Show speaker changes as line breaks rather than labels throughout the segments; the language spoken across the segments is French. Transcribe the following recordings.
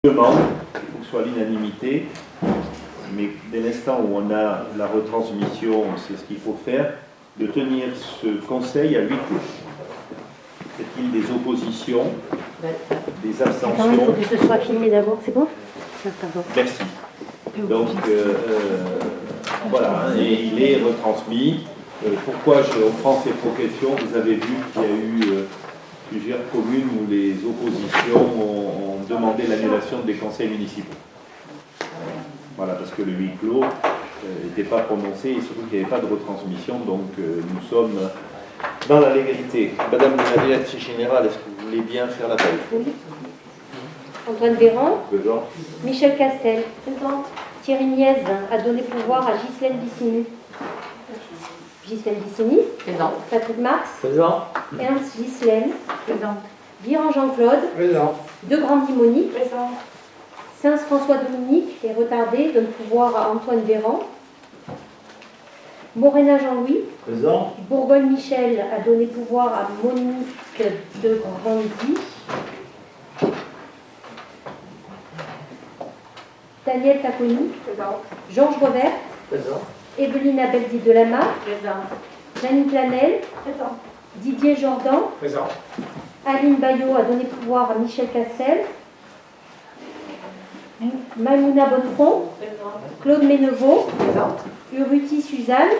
demande, il faut que ce soit l'unanimité, mais dès l'instant où on a la retransmission, c'est ce qu'il faut faire, de tenir ce conseil à huis clos. Fait-il des oppositions, des abstentions?
Attends, il faut que ce soit filmé d'abord, c'est bon? Pardon.
Merci. Donc, voilà, hein, et il est retransmis. Pourquoi on prend ces questions? Vous avez vu qu'il y a eu plusieurs communes où les oppositions ont demandé l'annulation des conseils municipaux. Voilà, parce que le huis clos n'était pas prononcé et surtout qu'il n'y avait pas de retransmission, donc nous sommes dans la légalité. Madame la directrice générale, est-ce que vous voulez bien faire l'appel?
Oui. Antoine Véran.
Présent.
Michel Castel. Présent. Thierry Miez a donné pouvoir à Ghislaine Bissini. Ghislaine Bissini. Présent. Patrick Marx. Présent. Ernst Ghislaine. Présent. Guiran Jean-Claude. Présent. De Grandi Monique. Présent. Saint François Dominique est retardé, donne pouvoir à Antoine Véran. Morena Jean-Louis. Présent. Bourgogne Michel a donné pouvoir à Monique de Grandi. Daniel Taconi. Présent. Georges Revert. Présent. Evelyne Abeldi de Lama. Présent. Janine Planel. Présent. Didier Jordan. Présent. Aline Bayot a donné pouvoir à Michel Cassel. Maïmouna Bonnefond. Présent. Claude Ménevaux. Présent. Uruti Suzanne.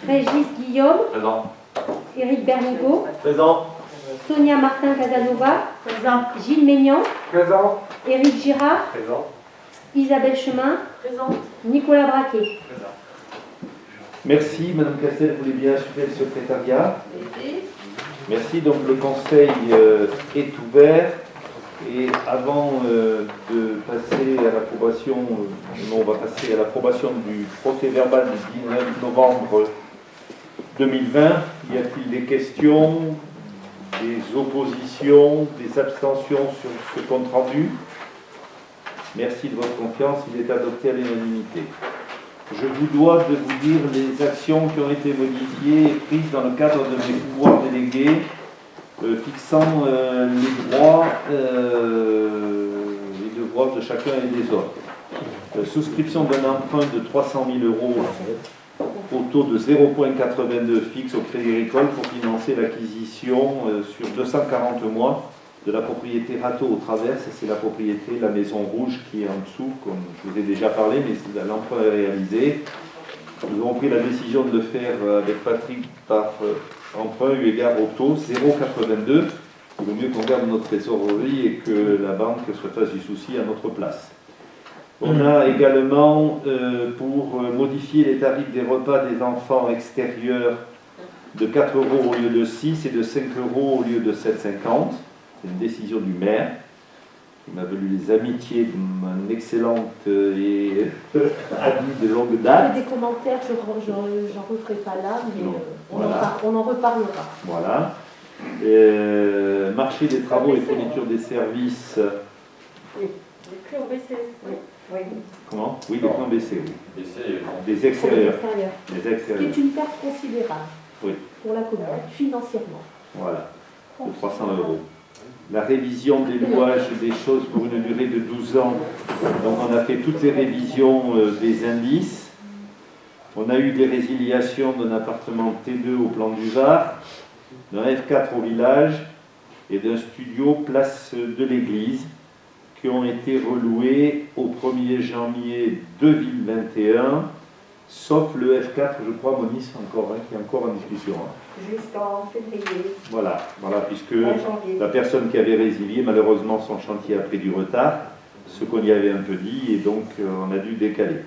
Régis Guillaume. Présent. Éric Bernigaud. Présent. Sonia Martin Casanova. Présent. Gilles Maignan. Présent. Éric Girard. Présent. Isabelle Chemin. Présent. Nicolas Braquet. Présent.
Merci. Madame Castel, vous voulez bien assurer le secrétariat? Merci. Donc le conseil est ouvert. Et avant de passer à l'approbation, on va passer à l'approbation du procès-verbal du 19 novembre 2020. Y a-t-il des questions, des oppositions, des abstentions sur ce compte rendu? Merci de votre confiance, il est adopté à l'unanimité. Je vous dois de vous dire les actions qui ont été modifiées et prises dans le cadre de mes pouvoirs délégués, fixant les droits et devoirs de chacun et des autres. Souscription d'un emprunt de 300 000 € au taux de 0,82 fixe au Crédit Agricole pour financer l'acquisition sur 240 mois de la propriété Râteau au Traverse. C'est la propriété, la Maison Rouge qui est en dessous, comme je vous ai déjà parlé, mais l'emprunt est réalisé. Nous avons pris la décision de le faire avec Patrick par emprunt eu égard au taux 0,82. Il vaut mieux qu'on garde notre trésorerie et que la banque se fasse du souci à notre place. On a également, pour modifier les tarifs des repas des enfants extérieurs de 4 € au lieu de 6 et de 5 € au lieu de 7,50 €. C'est une décision du maire qui m'a valu les amitiés d'une excellente et amie de longue date.
Des commentaires, j'en referai pas là, mais
voilà.
on en reparlera.
Voilà. Marché des travaux et fourniture des services.
Oui. Les prix ont baissé. Oui. Oui.
Comment? Oui, les prix ont baissé. Oui. Des extérieurs. Des extérieurs.
Ce qui est une perte considérable pour la commune, financièrement.
Voilà, de 300 €. La révision des louages des choses pour une durée de 12 ans. Donc on a fait toutes les révisions des indices. On a eu des résiliations d'un appartement T2 au plan du Var, d'un F4 au village et d'un studio place de l'église qui ont été reloués au 1er janvier 2021, sauf le F4, je crois, Moniz, encore, qui est encore en discussion.
Jusqu'en février.
Voilà, puisque la personne qui avait résilié, malheureusement, son chantier a pris du retard, ce qu'on y avait un peu dit, et donc on a dû décaler.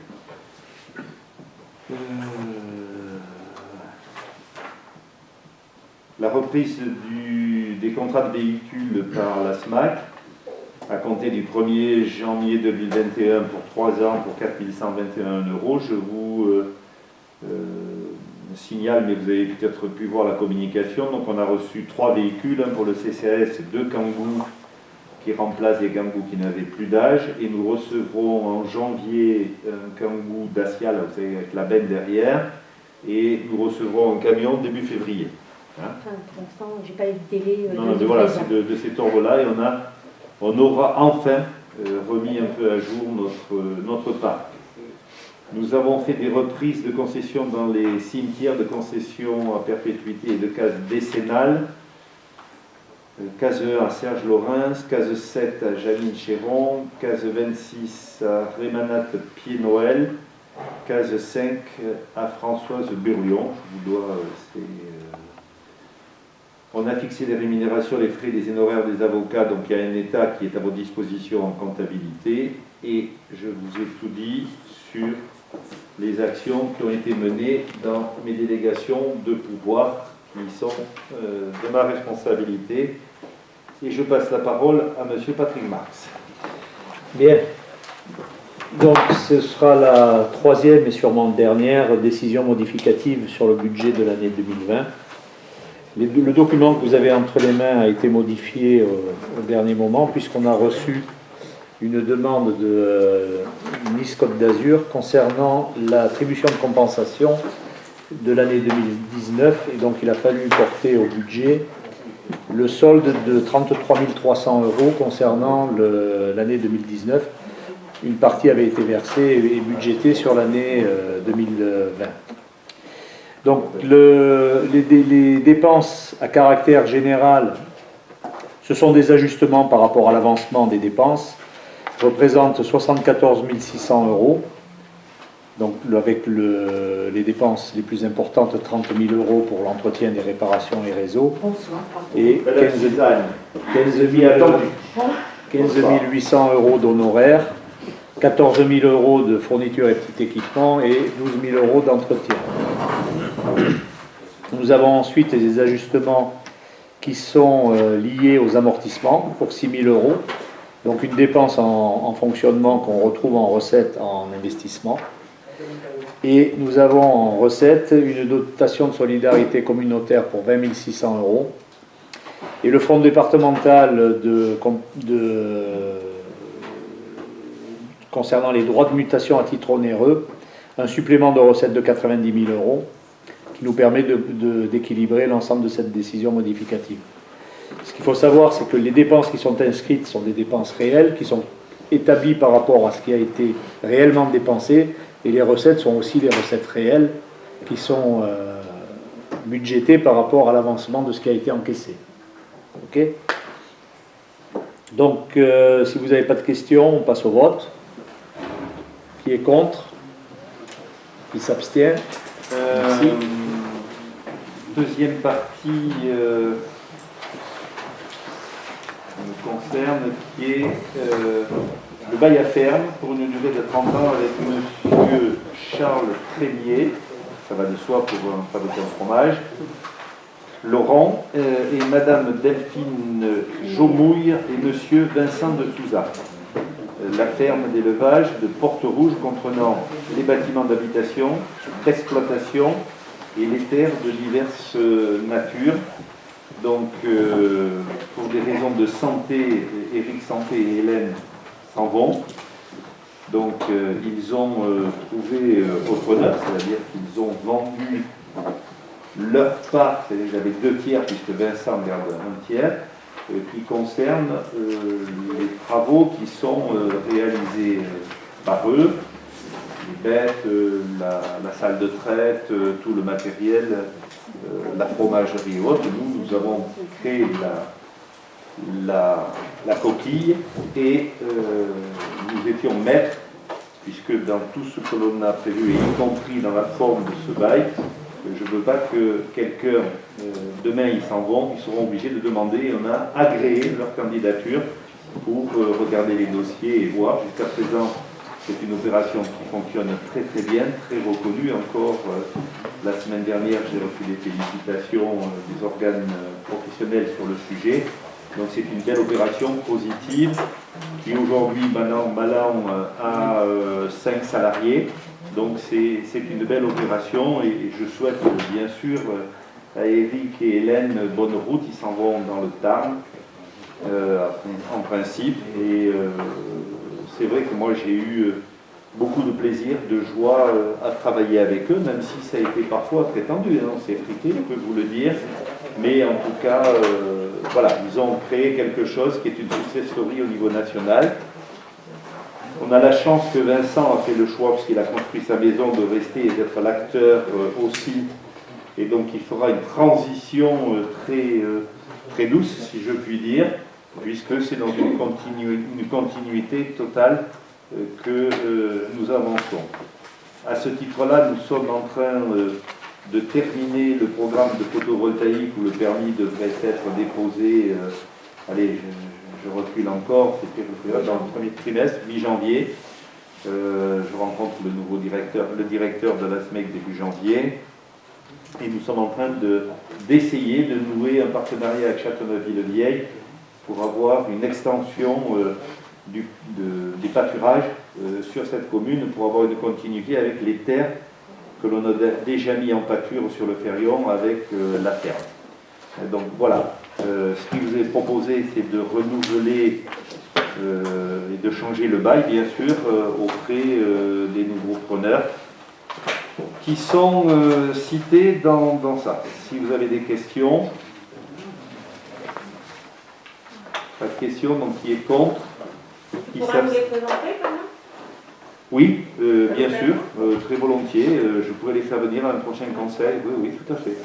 La reprise des contrats de véhicules par la SMAC, à compter du 1er janvier 2021 pour 3 ans pour 4 121 €. Je vous signale, mais vous avez peut-être pu voir la communication, donc on a reçu 3 véhicules, un pour le CCAS, 2 Kangoo qui remplacent des Kangoo qui n'avaient plus d'âge, et nous recevrons en janvier un Kangoo Dacia, là, vous savez, avec la benne derrière, et nous recevrons un camion début février. Hein.
Enfin, pour l'instant, je n'ai pas eu de délai.
Non, mais voilà, c'est de cet ordre-là, et on aura enfin remis un peu à jour notre parc. Nous avons fait des reprises de concessions dans les cimetières de concession à perpétuité et de cases décennales. Case 1 à Serge Laurens, case 7 à Janine Chéron, case 26 à Rémanat Pied-Noël, case 5 à Françoise Burion. Je vous dois, on a fixé les rémunérations, les frais, les honoraires des avocats, donc il y a un état qui est à votre disposition en comptabilité, et je vous ai tout dit sur les actions qui ont été menées dans mes délégations de pouvoir qui sont de ma responsabilité. Et je passe la parole à M. Patrick Marx.
Bien. Donc ce sera la troisième et sûrement dernière décision modificative sur le budget de l'année 2020. Le document que vous avez entre les mains a été modifié au dernier moment puisqu'on a reçu une demande de Nice Côte d'Azur concernant l'attribution de compensation de l'année 2019, et donc il a fallu porter au budget le solde de 33 300 € concernant l'année 2019. Une partie avait été versée et budgétée sur l'année 2020. Donc les dépenses à caractère général, ce sont des ajustements par rapport à l'avancement des dépenses, représentent 74 600 €. Donc avec les dépenses les plus importantes, 30 000 € pour l'entretien des réparations et réseaux. Et 15 800 € d'honoraires, 14 000 € de fournitures et petits équipements et 12 000 € d'entretien. Nous avons ensuite des ajustements qui sont liés aux amortissements pour 6 000 €. Donc une dépense en fonctionnement qu'on retrouve en recette en investissement. Et nous avons en recette une dotation de solidarité communautaire pour 20 600 €. Et le fonds départemental concernant les droits de mutation à titre onéreux, un supplément de recettes de 90 000 € qui nous permet d'équilibrer l'ensemble de cette décision modificative. Ce qu'il faut savoir, c'est que les dépenses qui sont inscrites sont des dépenses réelles, qui sont établies par rapport à ce qui a été réellement dépensé, et les recettes sont aussi des recettes réelles qui sont budgétées par rapport à l'avancement de ce qui a été encaissé. Ok ? Donc, si vous n'avez pas de questions, on passe au vote. Qui est contre ? Qui s'abstient ? Merci.
Deuxième partie me concerne, qui est le bail à ferme pour une durée de 30 ans avec M. Charles Trémier, ça va de soi pour fabriquer un fromage, Laurent, et Madame Delphine Jaumouille et M. Vincent de Souza. La ferme d'élevage de Porte-Rouge comprenant les bâtiments d'habitation, d'exploitation et les terres de diverses natures. Donc, pour des raisons de santé, Éric Santé et Hélène s'en vont. Donc, ils ont trouvé repreneur, c'est-à-dire qu'ils ont vendu leur part, c'est-à-dire qu'ils avaient 2 tiers, puisque Vincent garde 1 tiers, qui concerne les travaux qui sont réalisés par eux, les bêtes, la salle de traite, tout le matériel, la fromagerie et autres. Nous avons créé la coquille et nous étions maîtres, puisque dans tout ce que l'on a prévu, et y compris dans la forme de ce bail, je ne veux pas que quelqu'un, demain ils s'en vont, ils seront obligés de demander, et on a agréé leur candidature pour regarder les dossiers et voir. Jusqu'à présent, c'est une opération qui fonctionne très très bien, très reconnue. Encore la semaine dernière, j'ai reçu des félicitations des organes professionnels sur le sujet. Donc c'est une belle opération positive qui aujourd'hui, Malan a 5 salariés. Donc c'est une belle opération et je souhaite bien sûr à Eric et Hélène bonne route. Ils s'en vont dans le Tarn en principe. Et c'est vrai que moi j'ai eu beaucoup de plaisir, de joie à travailler avec eux, même si ça a été parfois très tendu, hein, c'est frité, je peux vous le dire. Mais en tout cas, voilà, ils ont créé quelque chose qui est une success story au niveau national. On a la chance que Vincent a fait le choix, parce qu'il a construit sa maison, de rester et d'être l'acteur aussi. Et donc il fera une transition très douce, si je puis dire, puisque c'est dans une continuité totale que nous avançons. À ce titre-là, nous sommes en train de terminer le programme de photovoltaïque où le permis devrait être déposé, allez, je recule encore, c'était dans le premier trimestre, mi-janvier. Je rencontre le directeur de la SMEC début janvier. Et nous sommes en train d'essayer de nouer un partenariat avec Châteauneuf-Ville-Vieille pour avoir une extension des pâturages sur cette commune, pour avoir une continuité avec les terres que l'on a déjà mis en pâture sur le Ferrion avec la ferme. Et donc voilà, ce qui vous est proposé, c'est de renouveler et de changer le bail, bien sûr, auprès des nouveaux preneurs qui sont cités dans ça. Si vous avez des questions, pas de questions, donc qui est contre, qui
pourra nous les présenter quand même?
Oui, bien sûr, très volontiers. Je pourrais les faire venir à un prochain conseil. Oui, oui, tout à fait.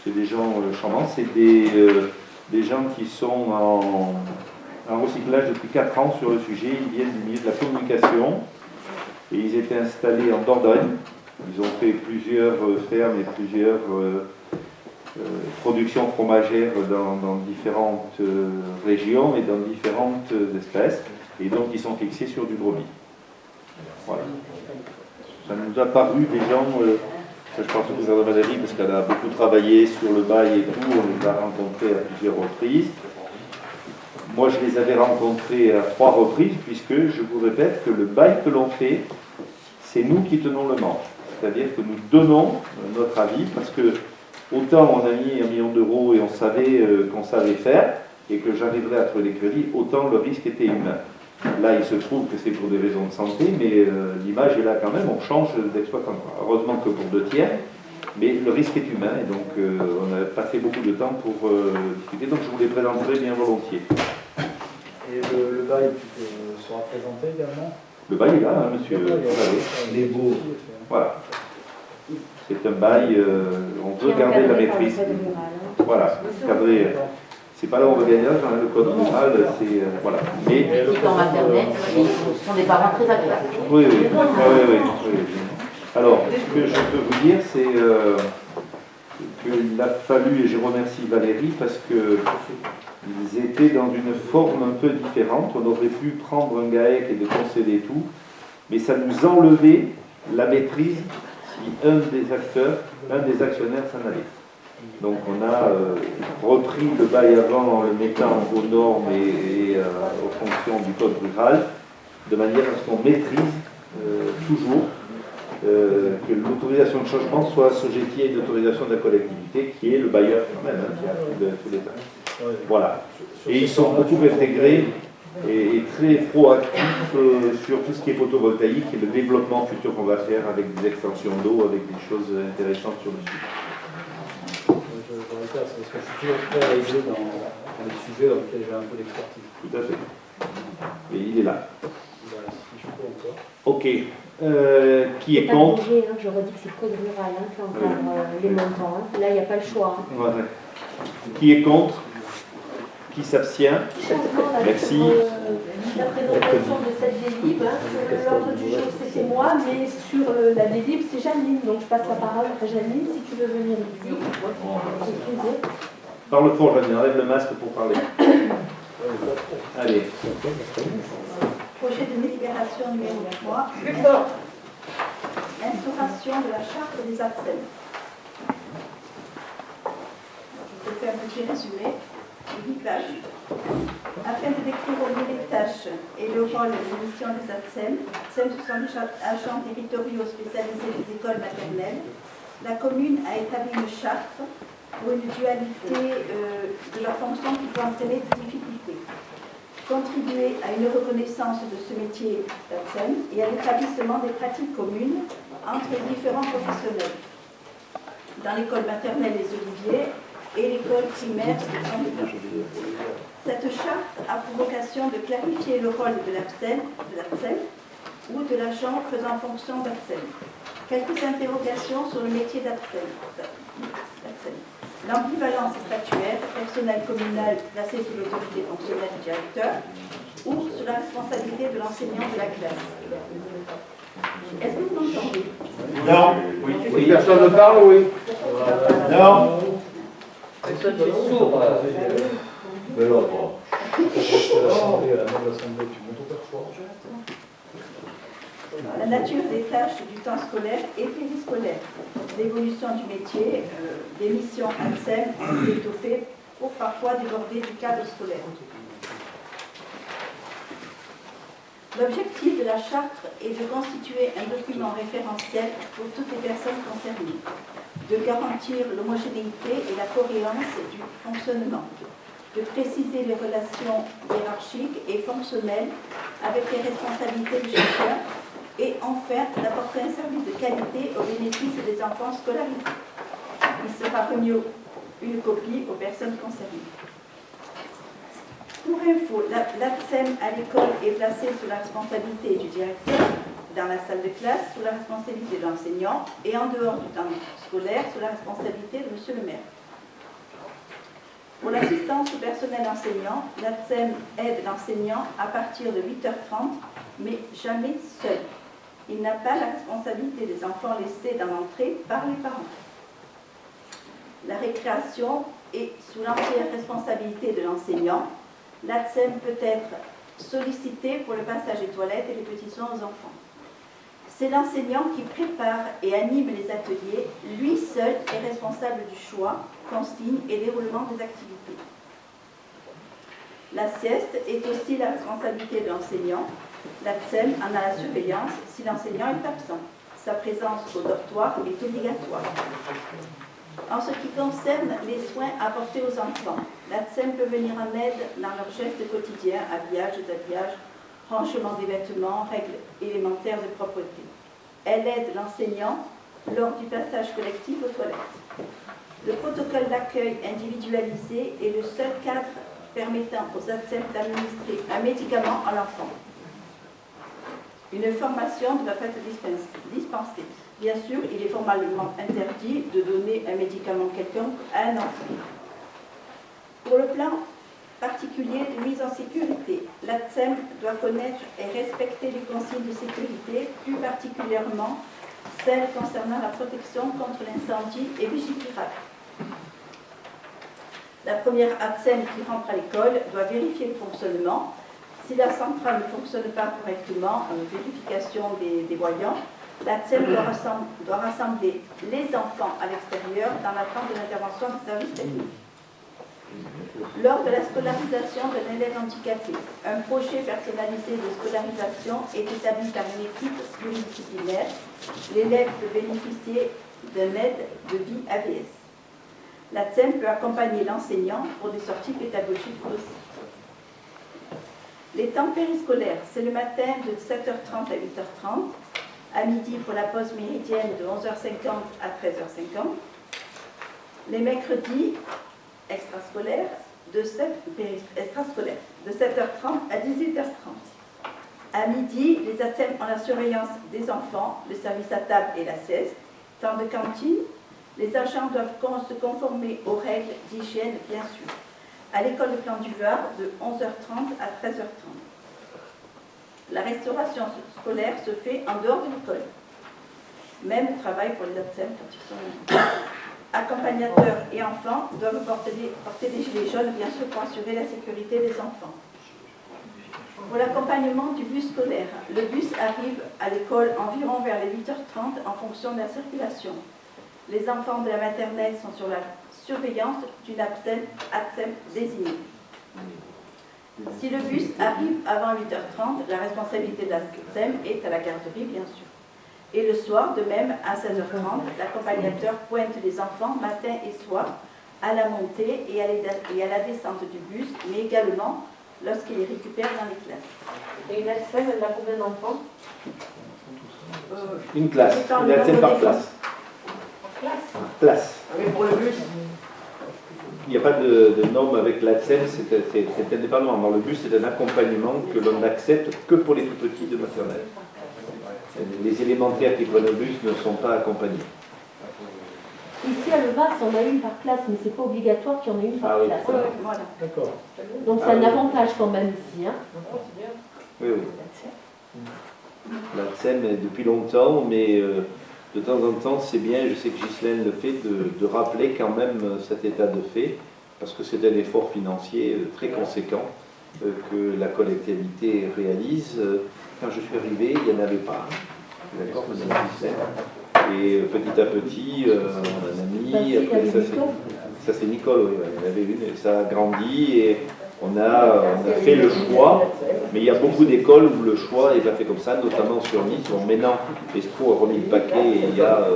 C'est des gens charmants. C'est des gens qui sont en recyclage depuis 4 ans sur le sujet. Ils viennent du milieu de la communication et ils étaient installés en Dordogne. Ils ont fait plusieurs fermes et plusieurs productions fromagères dans différentes régions et dans différentes espèces. Et donc, ils sont fixés sur du brebis. Voilà. Ça nous a paru des gens, je pense au gouvernement de Valérie, parce qu'elle a beaucoup travaillé sur le bail et tout, on les a rencontrés à plusieurs reprises. Moi, je les avais rencontrés à 3 reprises, puisque, je vous répète, que le bail que l'on fait, c'est nous qui tenons le manche. C'est-à-dire que nous donnons notre avis, parce que autant on a mis 1 million d'euros et on savait qu'on savait faire, et que j'arriverais à trouver des crédits, autant le risque était humain. Là, il se trouve que c'est pour des raisons de santé, mais l'image est là quand même, on change d'exploitant. Heureusement que pour 2 tiers, mais le risque est humain, et donc on a passé beaucoup de temps pour discuter, donc je vous les présenterai bien volontiers.
Et le bail sera présenté également?
Le bail est là, hein, monsieur.
Les beaux.
Voilà. C'est un bail, on veut garder la maîtrise. Voilà, cadré. C'est pas là où on va gagner, le code rural, c'est. Voilà. Mais.
En maternelle, ce sont des parents très agréables.
Oui, oui. Oui. Alors, ce que je peux vous dire, c'est qu'il a fallu, et je remercie Valérie, parce qu'ils étaient dans une forme un peu différente. On aurait pu prendre un GAEC et de concéder tout, mais ça nous enlevait la maîtrise si un des actionnaires s'en allait. Donc on a repris le bail avant en le mettant aux normes et aux fonctions du code rural, de manière à ce qu'on maîtrise toujours que l'autorisation de changement soit assujettie à une autorisation de la collectivité, qui est le bailleur quand même, hein, qui a tous les temps. Voilà. Et ils sont beaucoup intégrés et très proactifs sur tout ce qui est photovoltaïque et le développement futur qu'on va faire avec des extensions d'eau, avec des choses intéressantes sur le sujet.
Parce que je suis toujours prêt à aider dans les sujets dans lesquels j'ai un peu d'expertise.
Tout à fait. Et il est là.
Voilà, si je peux encore.
Ok. Qui est contre?
Je redis que c'est code rural, qui encore les montants. Là, il n'y a pas le choix.
Ouais. Qui est contre? Qui s'abstient? Merci.
La présentation de cette délib, sur l'ordre du jour c'était moi, mais sur la délib c'est Janine, donc je passe la parole à Janine si tu veux venir ici.
Parle fort, Janine, enlève le masque pour parler. Allez.
Projet de délibération numéro 3. Instauration de la charte des ARCEM. Je vais faire un petit résumé. Les tâches. Afin de décrire au mieux les tâches et le rôle et les missions des ARCEM, ce sont des agents territoriaux spécialisés des écoles maternelles, la commune a établi une charte pour une dualité de leurs fonctions qui peut entraîner des difficultés. contribuer à une reconnaissance de ce métier d'ATSEM et à l'établissement des pratiques communes entre les différents professionnels. Dans l'école maternelle Les Oliviers et l'école primaire de Saint-Denis. Cette charte a pour vocation de clarifier le rôle de l'ATSEM ou de l'agent faisant fonction d'ATSEM. Quelques interrogations sur le métier d'ATSEM. L'ambivalence statuaire, personnel communal placé sous l'autorité fonctionnelle du directeur ou sous la responsabilité de l'enseignant de la classe. Est-ce que vous m'entendez?
Non. Oui. Personne ne parle, oui. Non.
Personne qui est sourd.
Mais non, bon.
La nature des tâches du temps scolaire et périscolaire. L'évolution du métier, des missions ATSEM ont été étoffées pour parfois déborder du cadre scolaire. L'objectif de la charte est de constituer un document référentiel pour toutes les personnes concernées, de garantir l'homogénéité et la cohérence du fonctionnement, de préciser les relations hiérarchiques et fonctionnelles avec les responsabilités de chacun et enfin d'apporter un service de qualité au bénéfice des enfants scolarisés. Il sera remis une copie aux personnes concernées. Pour info, l'ATSEM à l'école est placée sous la responsabilité du directeur, dans la salle de classe, sous la responsabilité de l'enseignant et en dehors du temps scolaire, sous la responsabilité de monsieur le maire. Pour l'assistance au personnel enseignant, l'ATSEM aide l'enseignant à partir de 8h30, mais jamais seul. Il n'a pas la responsabilité des enfants laissés dans l'entrée par les parents. La récréation est sous l'entière responsabilité de l'enseignant. L'ATSEM peut être sollicité pour le passage des toilettes et les petits soins aux enfants. C'est l'enseignant qui prépare et anime les ateliers. Lui seul est responsable du choix, consigne et déroulement des activités. La sieste est aussi la responsabilité de l'enseignant. L'ATSEM en a la surveillance si l'enseignant est absent. Sa présence au dortoir est obligatoire. En ce qui concerne les soins apportés aux enfants, l'ATSEM peut venir en aide dans leurs gestes quotidiens, habillage, déshabillage, rangement des vêtements, règles élémentaires de propreté. Elle aide l'enseignant lors du passage collectif aux toilettes. Le protocole d'accueil individualisé est le seul cadre permettant aux ATSEM d'administrer un médicament à l'enfant. Une formation doit être dispensée. Bien sûr, il est formellement interdit de donner un médicament quelconque à un enfant. Pour le plan particulier de mise en sécurité, l'ATSEM doit connaître et respecter les consignes de sécurité, plus particulièrement celles concernant la protection contre l'incendie et Vigipirate. La première ATSEM qui rentre à l'école doit vérifier le fonctionnement. Si la centrale ne fonctionne pas correctement, vérification des voyants, l'ATSEM doit rassembler les enfants à l'extérieur dans l'attente de l'intervention du service technique. Lors de la scolarisation d'un élève handicapé, un projet personnalisé de scolarisation est établi par une équipe pluridisciplinaire. L'élève peut bénéficier d'une aide de vie AVS. L'ATSEM peut accompagner l'enseignant pour des sorties pédagogiques aussi. Les temps périscolaires, c'est le matin de 7h30 à 8h30, à midi pour la pause méridienne de 11h50 à 13h50, les mercredis extrascolaires de 7h30 à 18h30. À midi, les ATSEM ont la surveillance des enfants, le service à table et la sieste. Temps de cantine, les agents doivent se conformer aux règles d'hygiène, bien sûr. À l'école de Plan du Var, de 11h30 à 13h30. La restauration scolaire se fait en dehors de l'école. Même travail pour les ATSEM quand ils sont là. Accompagnateurs et enfants doivent porter des gilets jaunes, bien sûr, pour assurer la sécurité des enfants. Pour l'accompagnement du bus scolaire, le bus arrive à l'école environ vers les 8h30 en fonction de la circulation. Les enfants de la maternelle sont sur la surveillance d'une ATSEM désignée. Si le bus arrive avant 8h30, la responsabilité de l'ATSEM est à la garderie, bien sûr. Et le soir, de même, à 16h30, l'accompagnateur pointe les enfants matin et soir à la montée et à la descente du bus, mais également lorsqu'il les récupère dans les classes.
Et une ATSEM, elle a combien d'enfants?
Une classe,
Dépend
une
du
ATSEM
nombre
par
d'élèves.
classe. Classe.
Mais pour le bus,
Il n'y a pas de norme avec l'ATSEM, c'est indépendant. Alors, le bus, c'est un accompagnement que l'on n'accepte que pour les tout petits de maternelle. Les élémentaires qui prennent le bus ne sont pas accompagnés.
Ici à Levas, on a une par classe, mais c'est pas obligatoire qu'il y en ait une par
Ah oui.
classe.
Voilà.
d'accord.
Donc c'est un avantage quand même ici. Hein.
Oui, oui. L'ATSEM est depuis longtemps, mais de temps en temps, c'est bien, je sais que Ghislaine le fait, de rappeler quand même cet état de fait, parce que c'est un effort financier très conséquent que la collectivité réalise. Quand je suis arrivé, il n'y en avait pas. D'accord, Madame Ghislaine. Et petit à petit, on a mis, après ça c'est Nicole, oui, il y en avait une, et ça a grandi, et on a fait le choix, mais il y a beaucoup d'écoles où le choix est pas fait comme ça, notamment sur Nice. Bon, maintenant, Estro a remis le paquet et il y a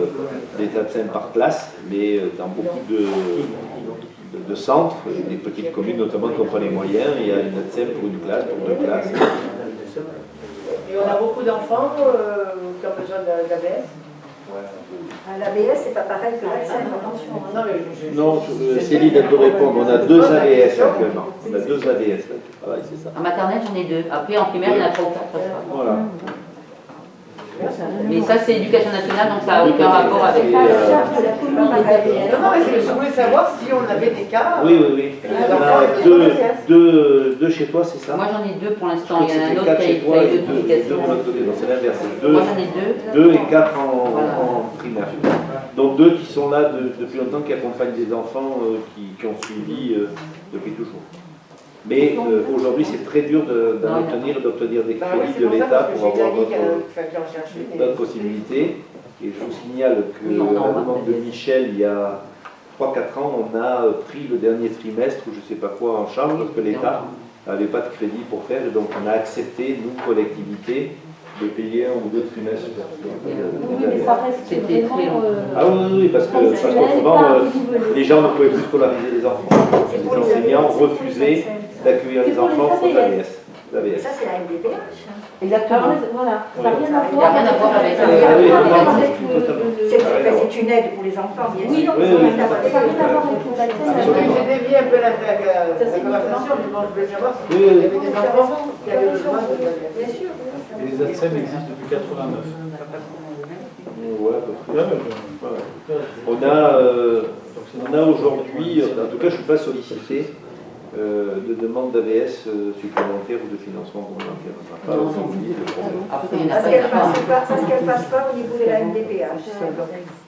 des ATSEM par classe, mais dans beaucoup de centres, des petites communes notamment qui n'ont pas les moyens, il y a une ATSEM pour une classe, pour deux classes.
Et on a beaucoup d'enfants qui ont besoin d'ABS.
L'ABS, c'est pas pareil que l'ATSEM.
Non, mais
Non, Céline, elle peut répondre. On a deux AVS actuellement. On a deux AVS là. Voilà, c'est ça.
En maternelle, j'en ai 2. Après, en primaire, il y en a 3 ou 4.
Voilà.
Mais ça, c'est éducation nationale, donc ça n'a aucun rapport avec.
C'est pas la charge de la commune des ABS.
non, mais je voulais savoir si on avait des cas.
Oui, oui, oui. On a deux chez toi, c'est ça?
Moi, j'en ai 2 pour
Je
l'instant.
crois
Il
que
y en a un
c'était
autre
4
qui a
chez
eu
toi et
2
deux de
publications.
l'autre côté. Donc c'est l'inverse.
Moi, j'en ai 2.
2 et 4
Voilà.
en primaire. Donc 2 qui sont là depuis longtemps, qui accompagnent des enfants qui ont suivi depuis toujours. Mais aujourd'hui, c'est très dur d'obtenir des
Bah oui,
crédits
c'est
de
pour ça
l'État
que
pour
j'ai
avoir
dit qu'il en chercher.
d'autres possibilités. Et je vous signale que
Oui, on en
à la
voit
demande de
peut-être.
Michel, il y a 3-4 ans, on a pris le dernier trimestre, ou je ne sais pas quoi, en charge, parce que l'État n'avait pas de crédit pour faire. Et donc on a accepté, nous, collectivités, de payer 1 ou 2 trimestres.
Oui, mais ça reste
C'était
vraiment...
très long.
Ah oui, parce qu'autrement, les gens ne pouvaient plus scolariser les enfants. Les enseignants refusaient d'accueillir les enfants sans l'AVS.
Ça, c'est la MDPH.
Exactement. Voilà, ça n'a rien à
Il n'y a
voir
rien à voir avec
ça n'a rien à voir avec
C'est une aide pour les enfants, bien
Oui,
sûr.
non,
Oui,
ça
oui.
n'a rien à voir avec les vaccins.
J'ai dévié un peu la conversation, mais bon, je voulais savoir s'il y avait des enfants qui avaient besoin de l'ABS.
Bien sûr.
Et les ATSEM existent depuis 89.
Ouais, à peu près. On a aujourd'hui, en tout cas je ne suis pas sollicité de demande d'AVS supplémentaire ou de financement complémentaire. On n'a pas aujourd'hui de problème.
Après, il y en a
Parce
pas, il y en
qu'elle
a
ne
pas.
passe pas au niveau de la MDPH.
Ouais.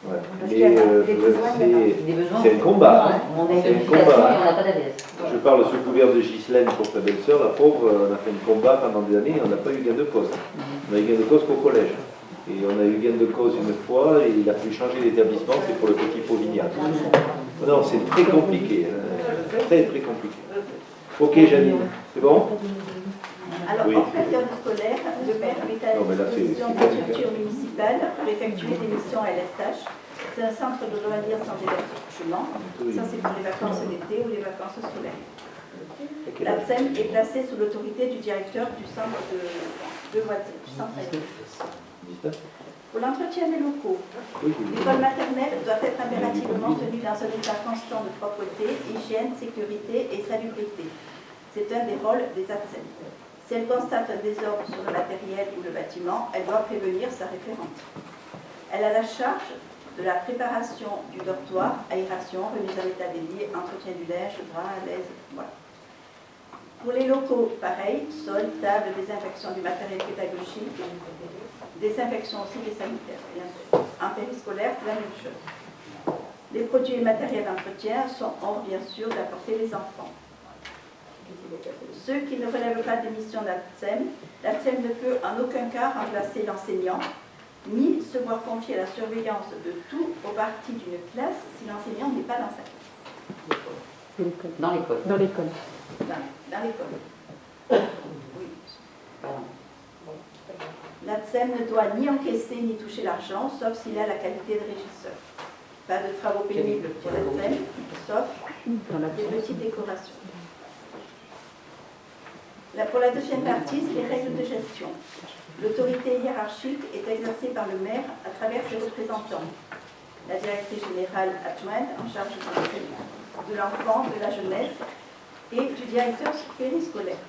Parce
Mais
qu'il y a des besoins,
Des besoins.
c'est un combat.
On a une
C'est un
éducation
combat.
et on n'a pas d'ABS.
Je parle sous couvert de Ghislaine pour ta belle-sœur, la pauvre, on a fait un combat pendant des années, on n'a pas eu gain de cause. On a eu gain de cause qu'au collège. Et on a eu gain de cause une fois, et il a fallu changer d'établissement, c'est pour le petit Pauvignat. Non, c'est très compliqué, très très compliqué. Ok Janine, c'est bon?
Alors,
Oui.
en période scolaire, le maire met à
Non, mais là, c'est
disposition de la structure municipale pour effectuer des missions à LSH. C'est un centre de loisirs sans hébergement. Ça, c'est pour les vacances d'été ou les vacances scolaires. L'ATSEM est placée sous l'autorité du directeur du centre de loisirs, du centre éducatif. Pour l'entretien des locaux, l'école maternelle doit être impérativement tenue dans un état constant de propreté, hygiène, sécurité et salubrité. C'est un des rôles des ATSEM. Si elle constate un désordre sur le matériel ou le bâtiment, elle doit prévenir sa référente. Elle a la charge de la préparation du dortoir, aération, remise en état des lits, entretien du linge, drap, l'aise, voilà. Pour les locaux, pareil, sol, table, désinfection du matériel pédagogique, désinfection aussi des sanitaires, bien sûr. En périscolaire, c'est la même chose. Les produits et matériels d'entretien ont bien sûr d'apporter les enfants. Ceux qui ne relèvent pas des missions d'ATSEM, l'ATSEM ne peut en aucun cas remplacer l'enseignant, ni se voir confier la surveillance de tout au parti d'une classe si l'enseignant n'est pas dans sa classe.
Dans l'école.
Dans l'école.
Dans l'école. Oui.
Pardon.
L'ATSEM ne doit ni encaisser ni toucher l'argent, sauf s'il a la qualité de régisseur. Pas de travaux pénibles pour l'ATSEM, sauf des petites décorations. Pour la deuxième partie, c'est les règles de gestion. L'autorité hiérarchique est exercée par le maire à travers ses représentants. La directrice générale adjointe en charge de l'enfant, de la jeunesse et du directeur périscolaire.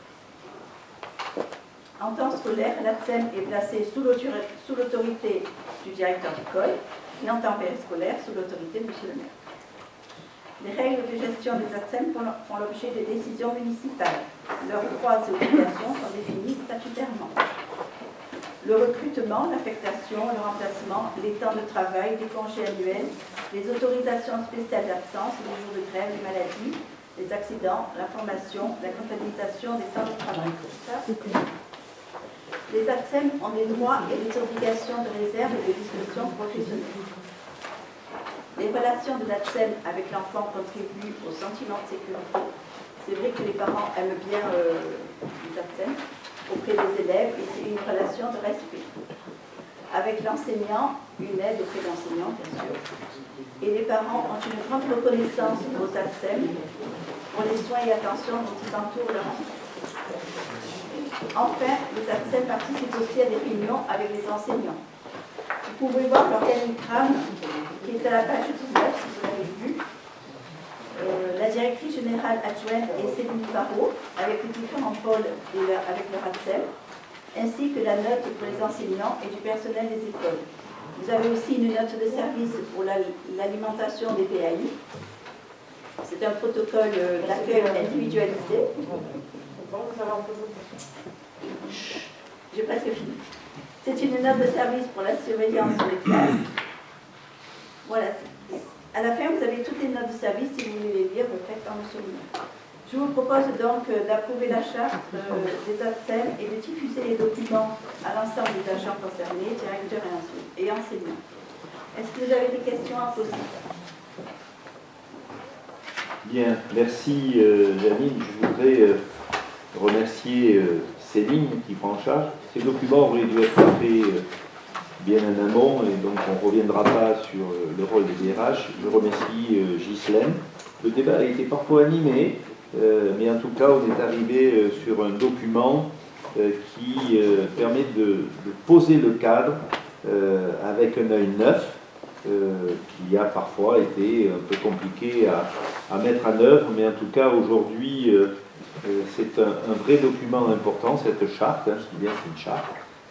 En temps scolaire, l'ATSEM est placée sous l'autorité du directeur d'école et en temps périscolaire sous l'autorité de M. le maire. Les règles de gestion des ATSEM font l'objet des décisions municipales. Leurs droits et obligations sont définis statutairement. Le recrutement, l'affectation, le remplacement, les temps de travail, les congés annuels, les autorisations spéciales d'absence, les jours de grève, les maladies, les accidents, la formation, la comptabilisation des temps de travail. Les ATSEM ont des droits et des obligations de réserve et de discussion professionnelle. Les relations de l'ATSEM avec l'enfant contribuent au sentiment de sécurité. C'est vrai que les parents aiment bien les ATSEM auprès des élèves et c'est une relation de respect. Avec l'enseignant, une aide auprès de l'enseignant, bien sûr. Et les parents ont une grande reconnaissance aux ATSEM pour les soins et attention dont ils entourent leur enfant. Enfin, les ATSEM participent aussi à des réunions avec les enseignants. Vous pouvez voir l'organigramme qui est à la page 19, si vous l'avez vu. La directrice générale adjointe est Céline Parot, avec les différents pôles avec leur ATSEM, ainsi que la note pour les enseignants et du personnel des écoles. Vous avez aussi une note de service pour l'alimentation des PAI. C'est un protocole d'accueil individualisé. J'ai presque fini. C'est une note de service pour la surveillance des classes. Voilà. À la fin, vous avez toutes les notes de service. Si vous voulez les lire, vous faites en me souvenir. Je vous propose donc d'approuver la charte des ATSEM et de diffuser les documents à l'ensemble des agents concernés, directeurs et enseignants. Est-ce que vous avez des questions à poser?
Bien, merci Janine. Je voudrais remercier Céline qui prend en charge. Ces documents auraient dû être faits bien en amont et donc on ne reviendra pas sur le rôle des DRH. Je remercie Ghislaine. Le débat a été parfois animé, mais en tout cas on est arrivé sur un document qui permet de poser le cadre avec un œil neuf qui a parfois été un peu compliqué à mettre en œuvre, mais en tout cas aujourd'hui c'est un vrai document important, cette charte, je dis bien c'est une charte,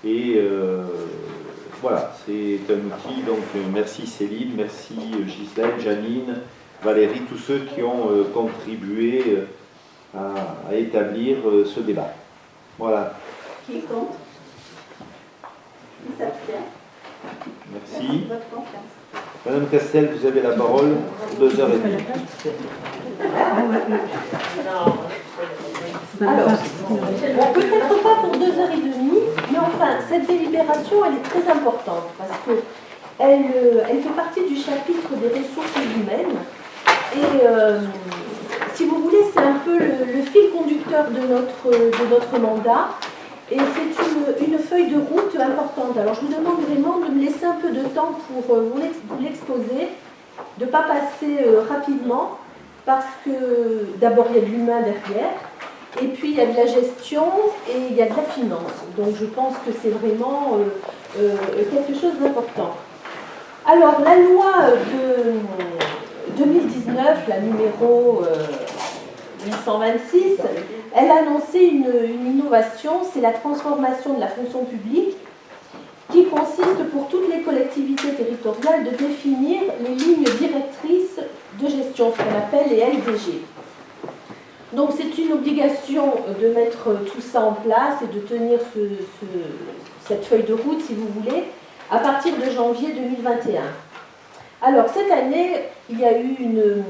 et voilà, c'est un outil, donc merci Céline, merci Ghislaine, Janine, Valérie, tous ceux qui ont contribué à établir ce débat. Voilà.
Qui est contre? Qui s'abstient?
Merci.
De votre confiance.
Madame Castel, vous avez la parole pour 2h30.
Alors, peut-être pas pour 2h30, mais enfin, cette délibération, elle est très importante parce qu'elle fait partie du chapitre des ressources humaines. Et si vous voulez, c'est un peu le fil conducteur de notre mandat. Et c'est une feuille de route importante. Alors, je vous demande vraiment de me laisser un peu de temps pour vous l'exposer, de ne pas passer rapidement, parce que d'abord, il y a de l'humain derrière, et puis il y a de la gestion et il y a de la finance. Donc, je pense que c'est vraiment quelque chose d'important. Alors, la loi de 2019, la numéro 826, elle a annoncé une innovation, c'est la transformation de la fonction publique qui consiste pour toutes les collectivités territoriales de définir les lignes directrices de gestion, ce qu'on appelle les LDG. Donc c'est une obligation de mettre tout ça en place et de tenir cette feuille de route, si vous voulez, à partir de janvier 2021. Alors, cette année, il y a eu une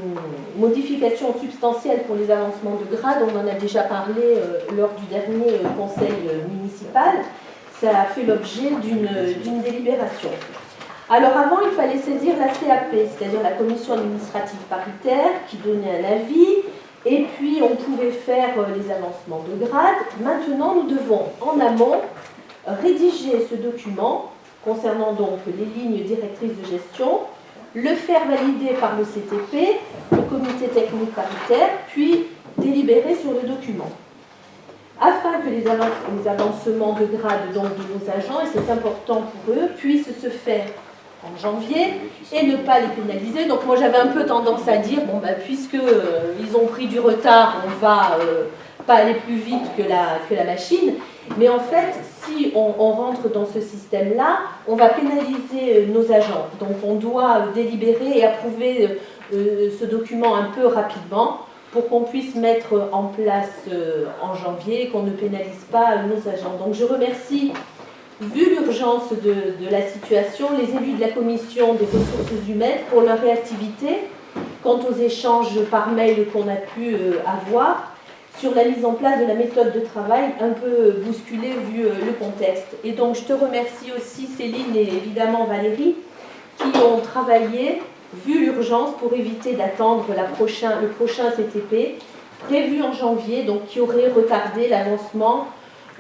modification substantielle pour les avancements de grade. On en a déjà parlé lors du dernier conseil municipal. Ça a fait l'objet d'une délibération. Alors, avant, il fallait saisir la CAP, c'est-à-dire la commission administrative paritaire, qui donnait un avis. Et puis, on pouvait faire les avancements de grade. Maintenant, nous devons, en amont, rédiger ce document concernant donc les lignes directrices de gestion, le faire valider par le CTP, le comité technique paritaire, puis délibérer sur le document. afin que les avancements de grade donc, de nos agents, et c'est important pour eux, puissent se faire en janvier et ne pas les pénaliser. Donc moi j'avais un peu tendance à dire, bon, puisque ils ont pris du retard, on va pas aller plus vite que la machine. Mais en fait, si on rentre dans ce système-là, on va pénaliser nos agents. Donc on doit délibérer et approuver ce document un peu rapidement pour qu'on puisse mettre en place en janvier et qu'on ne pénalise pas nos agents. Donc je remercie, vu l'urgence de la situation, les élus de la commission des ressources humaines pour leur réactivité quant aux échanges par mail qu'on a pu avoir sur la mise en place de la méthode de travail un peu bousculée vu le contexte. Et donc je te remercie aussi Céline et évidemment Valérie qui ont travaillé, vu l'urgence, pour éviter d'attendre le prochain CTP prévu en janvier, donc qui aurait retardé l'avancement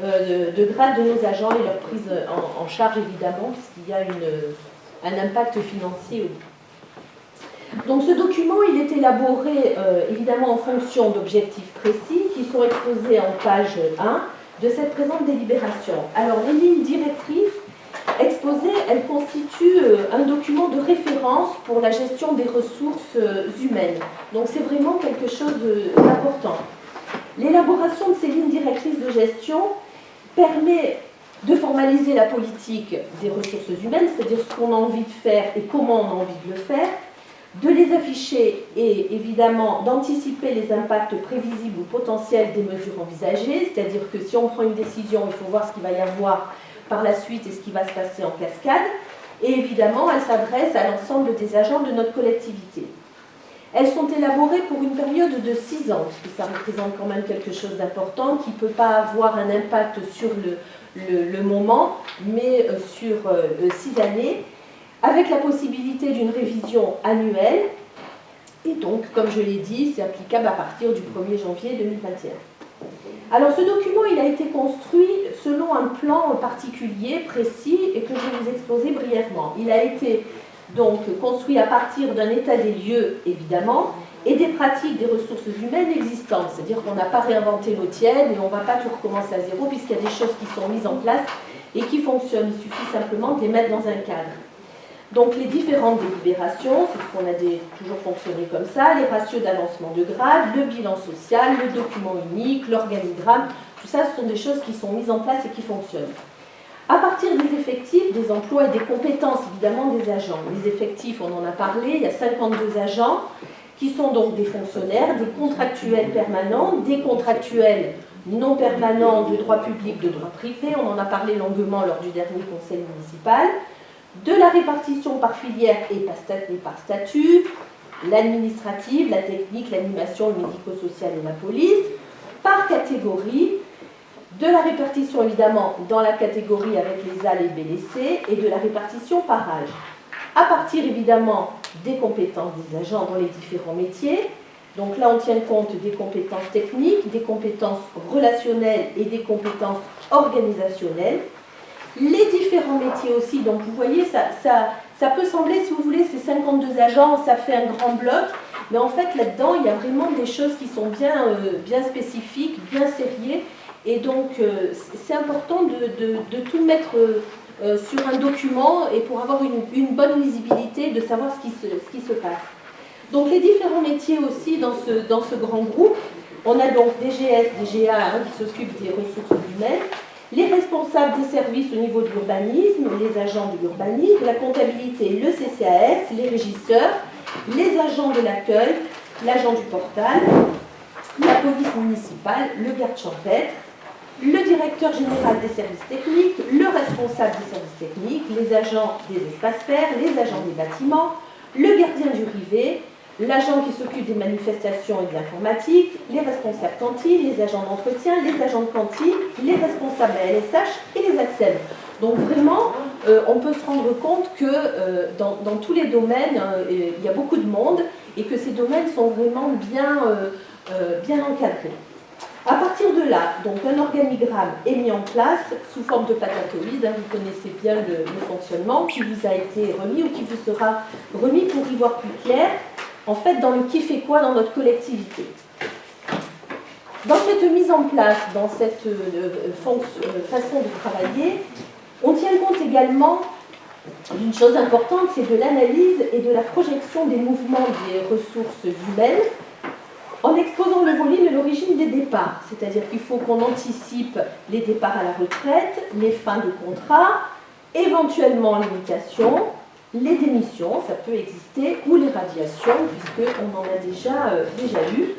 de grade de nos agents et leur prise en charge évidemment, puisqu'il y a un impact financier. Donc ce document, il est élaboré évidemment en fonction d'objectifs précis qui sont exposés en page 1 de cette présente délibération. Alors les lignes directrices exposées, elles constituent un document de référence pour la gestion des ressources humaines. Donc c'est vraiment quelque chose d'important. L'élaboration de ces lignes directrices de gestion permet de formaliser la politique des ressources humaines, c'est-à-dire ce qu'on a envie de faire et comment on a envie de le faire, de les afficher et évidemment d'anticiper les impacts prévisibles ou potentiels des mesures envisagées, c'est-à-dire que si on prend une décision, il faut voir ce qu'il va y avoir par la suite et ce qui va se passer en cascade. Et évidemment, elles s'adressent à l'ensemble des agents de notre collectivité. Elles sont élaborées pour une période de 6 ans, parce que ça représente quand même quelque chose d'important qui ne peut pas avoir un impact sur le moment, mais sur 6 années, avec la possibilité d'une révision annuelle. Et donc, comme je l'ai dit, c'est applicable à partir du 1er janvier 2021. Alors, ce document, il a été construit selon un plan particulier, précis, et que je vais vous exposer brièvement. Il a été donc construit à partir d'un état des lieux, évidemment, et des pratiques des ressources humaines existantes. C'est-à-dire qu'on n'a pas réinventé l'eau tiède et on ne va pas tout recommencer à zéro, puisqu'il y a des choses qui sont mises en place et qui fonctionnent. Il suffit simplement de les mettre dans un cadre. Donc les différentes délibérations, c'est ce qu'on a toujours fonctionné comme ça, les ratios d'avancement de grade, le bilan social, le document unique, l'organigramme, tout ça, ce sont des choses qui sont mises en place et qui fonctionnent. À partir des effectifs, des emplois et des compétences évidemment des agents. Les effectifs, on en a parlé, il y a 52 agents qui sont donc des fonctionnaires, des contractuels permanents, des contractuels non permanents de droit public, de droit privé, on en a parlé longuement lors du dernier conseil municipal, de la répartition par filière et par statut, l'administrative, la technique, l'animation, le médico-social et la police, par catégorie, de la répartition évidemment dans la catégorie avec les A, les B, les C, et de la répartition par âge. À partir évidemment des compétences des agents dans les différents métiers, donc là on tient compte des compétences techniques, des compétences relationnelles et des compétences organisationnelles. Les différents métiers aussi, donc vous voyez, ça peut sembler, si vous voulez, ces 52 agents, ça fait un grand bloc, mais en fait là-dedans, il y a vraiment des choses qui sont bien spécifiques, bien sérieuses, et donc c'est important de tout mettre sur un document et pour avoir une bonne visibilité, de savoir ce qui se passe. Donc les différents métiers aussi dans ce grand groupe, on a donc DGS, DGA qui s'occupent des ressources humaines, les responsables des services au niveau de l'urbanisme, les agents de l'urbanisme, la comptabilité, le CCAS, les régisseurs, les agents de l'accueil, l'agent du portal, la police municipale, le garde champêtre, le directeur général des services techniques, le responsable des services techniques, les agents des espaces verts, les agents des bâtiments, le gardien du rivet, l'agent qui s'occupe des manifestations et de l'informatique, les responsables cantines, les agents d'entretien, les agents de cantine, les responsables ALSH et les AXEM. Donc vraiment, on peut se rendre compte que dans tous les domaines, il y a beaucoup de monde et que ces domaines sont vraiment bien encadrés. À partir de là, donc un organigramme est mis en place sous forme de patatoïde, vous connaissez bien le fonctionnement, qui vous a été remis ou qui vous sera remis pour y voir plus clair, en fait, dans le qui fait quoi dans notre collectivité. Dans cette mise en place, dans cette façon de travailler, on tient compte également d'une chose importante, c'est de l'analyse et de la projection des mouvements des ressources humaines en exposant le volume et l'origine des départs. C'est-à-dire qu'il faut qu'on anticipe les départs à la retraite, les fins de contrat, éventuellement les mutations, les démissions, ça peut exister, ou les radiations, puisqu'on en a déjà eu,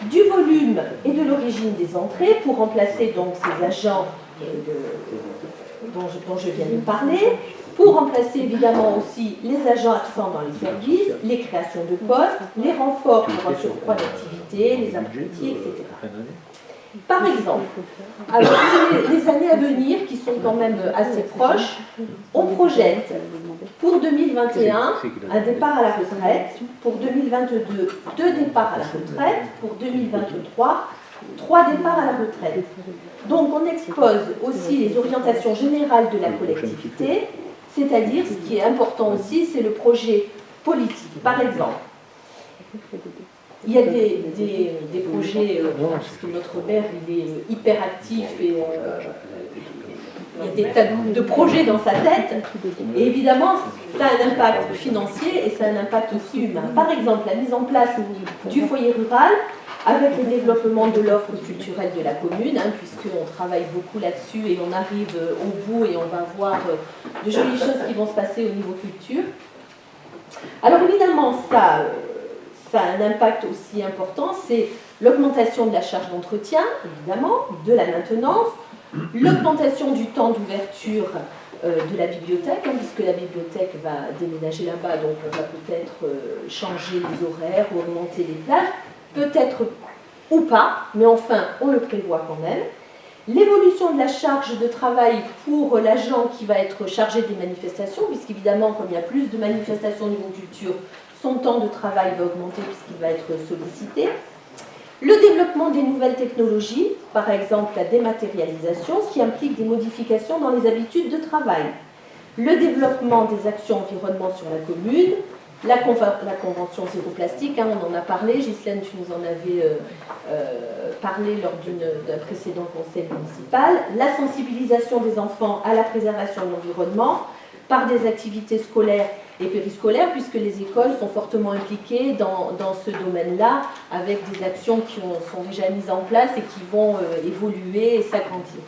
du volume et de l'origine des entrées pour remplacer donc ces agents dont je viens de parler, pour remplacer évidemment aussi les agents absents dans les services, les créations de postes, les renforts pour un surcroît d'activité, les apprentis, etc. Par exemple, alors, les années à venir, qui sont quand même assez proches, on projette pour 2021 un départ à la retraite, pour 2022 2 départs à la retraite, pour 2023 3 départs à la retraite. Donc on expose aussi les orientations générales de la collectivité, c'est-à-dire ce qui est important aussi, c'est le projet politique. Par exemple, il y a des projets, parce que notre maire il est hyper actif et il y a des tas de projets dans sa tête, et évidemment ça a un impact financier et ça a un impact aussi humain. Par exemple, la mise en place du foyer rural avec le développement de l'offre culturelle de la commune, puisqu'on travaille beaucoup là-dessus et on arrive au bout et on va voir de jolies choses qui vont se passer au niveau culture. Alors évidemment, ça a un impact aussi important, c'est l'augmentation de la charge d'entretien, évidemment, de la maintenance, l'augmentation du temps d'ouverture de la bibliothèque, puisque la bibliothèque va déménager là-bas, donc on va peut-être changer les horaires ou augmenter les plages, peut-être ou pas, mais enfin on le prévoit quand même. L'évolution de la charge de travail pour l'agent qui va être chargé des manifestations, puisqu'évidemment, comme il y a plus de manifestations au niveau culture, son temps de travail va augmenter puisqu'il va être sollicité. Le développement des nouvelles technologies, par exemple la dématérialisation, ce qui implique des modifications dans les habitudes de travail. Le développement des actions environnement sur la commune, la convention zéro plastique, on en a parlé, Ghislaine, tu nous en avais parlé lors d'un précédent conseil municipal, la sensibilisation des enfants à la préservation de l'environnement par des activités scolaires et périscolaires, puisque les écoles sont fortement impliquées dans ce domaine-là, avec des actions qui sont déjà mises en place et qui vont évoluer et s'agrandir.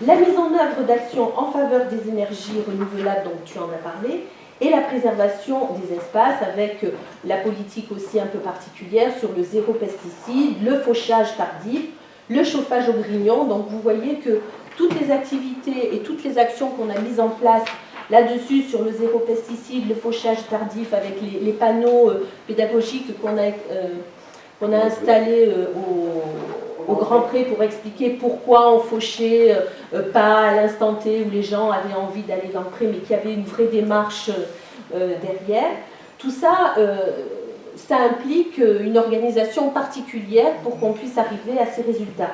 La mise en œuvre d'actions en faveur des énergies renouvelables, dont tu en as parlé, et la préservation des espaces, avec la politique aussi un peu particulière sur le zéro pesticide, le fauchage tardif, le chauffage au grignon. Donc vous voyez que toutes les activités et toutes les actions qu'on a mises en place là-dessus, sur le zéro pesticide, le fauchage tardif, avec les panneaux pédagogiques qu'on a installés au Grand Pré pour expliquer pourquoi on fauchait pas à l'instant T où les gens avaient envie d'aller dans le pré, mais qu'il y avait une vraie démarche derrière. Tout ça, ça implique une organisation particulière pour qu'on puisse arriver à ces résultats.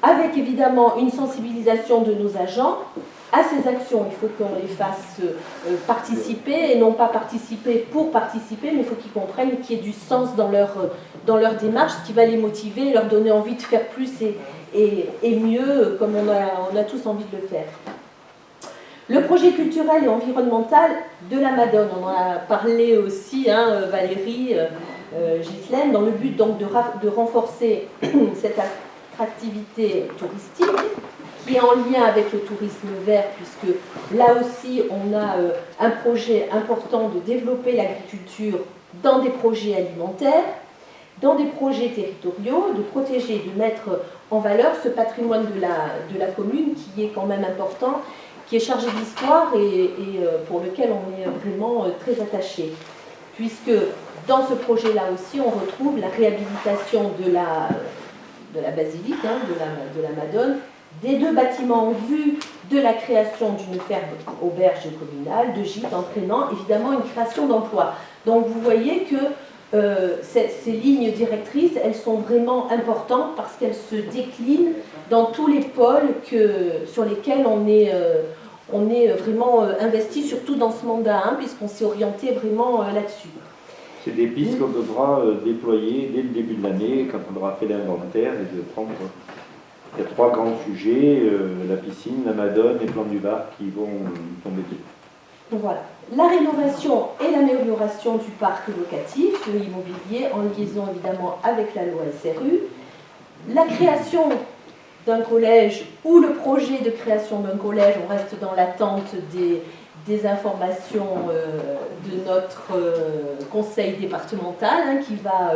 Avec évidemment une sensibilisation de nos agents à ces actions. Il faut qu'on les fasse participer, et non pas participer pour participer, mais il faut qu'ils comprennent qu'il y ait du sens dans leur démarche, ce qui va les motiver, leur donner envie de faire plus et mieux, comme on a tous envie de le faire. Le projet culturel et environnemental de la Madone, on en a parlé aussi, Valérie, Ghislaine, dans le but donc de renforcer cette attractivité touristique, qui est en lien avec le tourisme vert, puisque là aussi on a un projet important de développer l'agriculture dans des projets alimentaires, dans des projets territoriaux, de protéger, de mettre en valeur ce patrimoine de la commune qui est quand même important, qui est chargé d'histoire et pour lequel on est vraiment très attaché. Puisque dans ce projet-là aussi, on retrouve la réhabilitation de la basilique, de la Madone, des 2 bâtiments en vue de la création d'une ferme auberge communale, de gîtes, entraînant évidemment une création d'emplois. Donc vous voyez que ces lignes directrices, elles sont vraiment importantes parce qu'elles se déclinent dans tous les pôles sur lesquels on est vraiment investi, surtout dans ce mandat, puisqu'on s'est orienté vraiment là-dessus.
C'est des pistes qu'on devra déployer dès le début de l'année, quand on aura fait l'inventaire, et de prendre... Il y a 3 grands sujets, la piscine, la Madone et Plan du Var, qui vont tomber dessus.
Donc voilà, la rénovation et l'amélioration du parc locatif, immobilier, en liaison évidemment avec la loi SRU, la création d'un collège ou le projet de création d'un collège, on reste dans l'attente des informations de notre conseil départemental qui va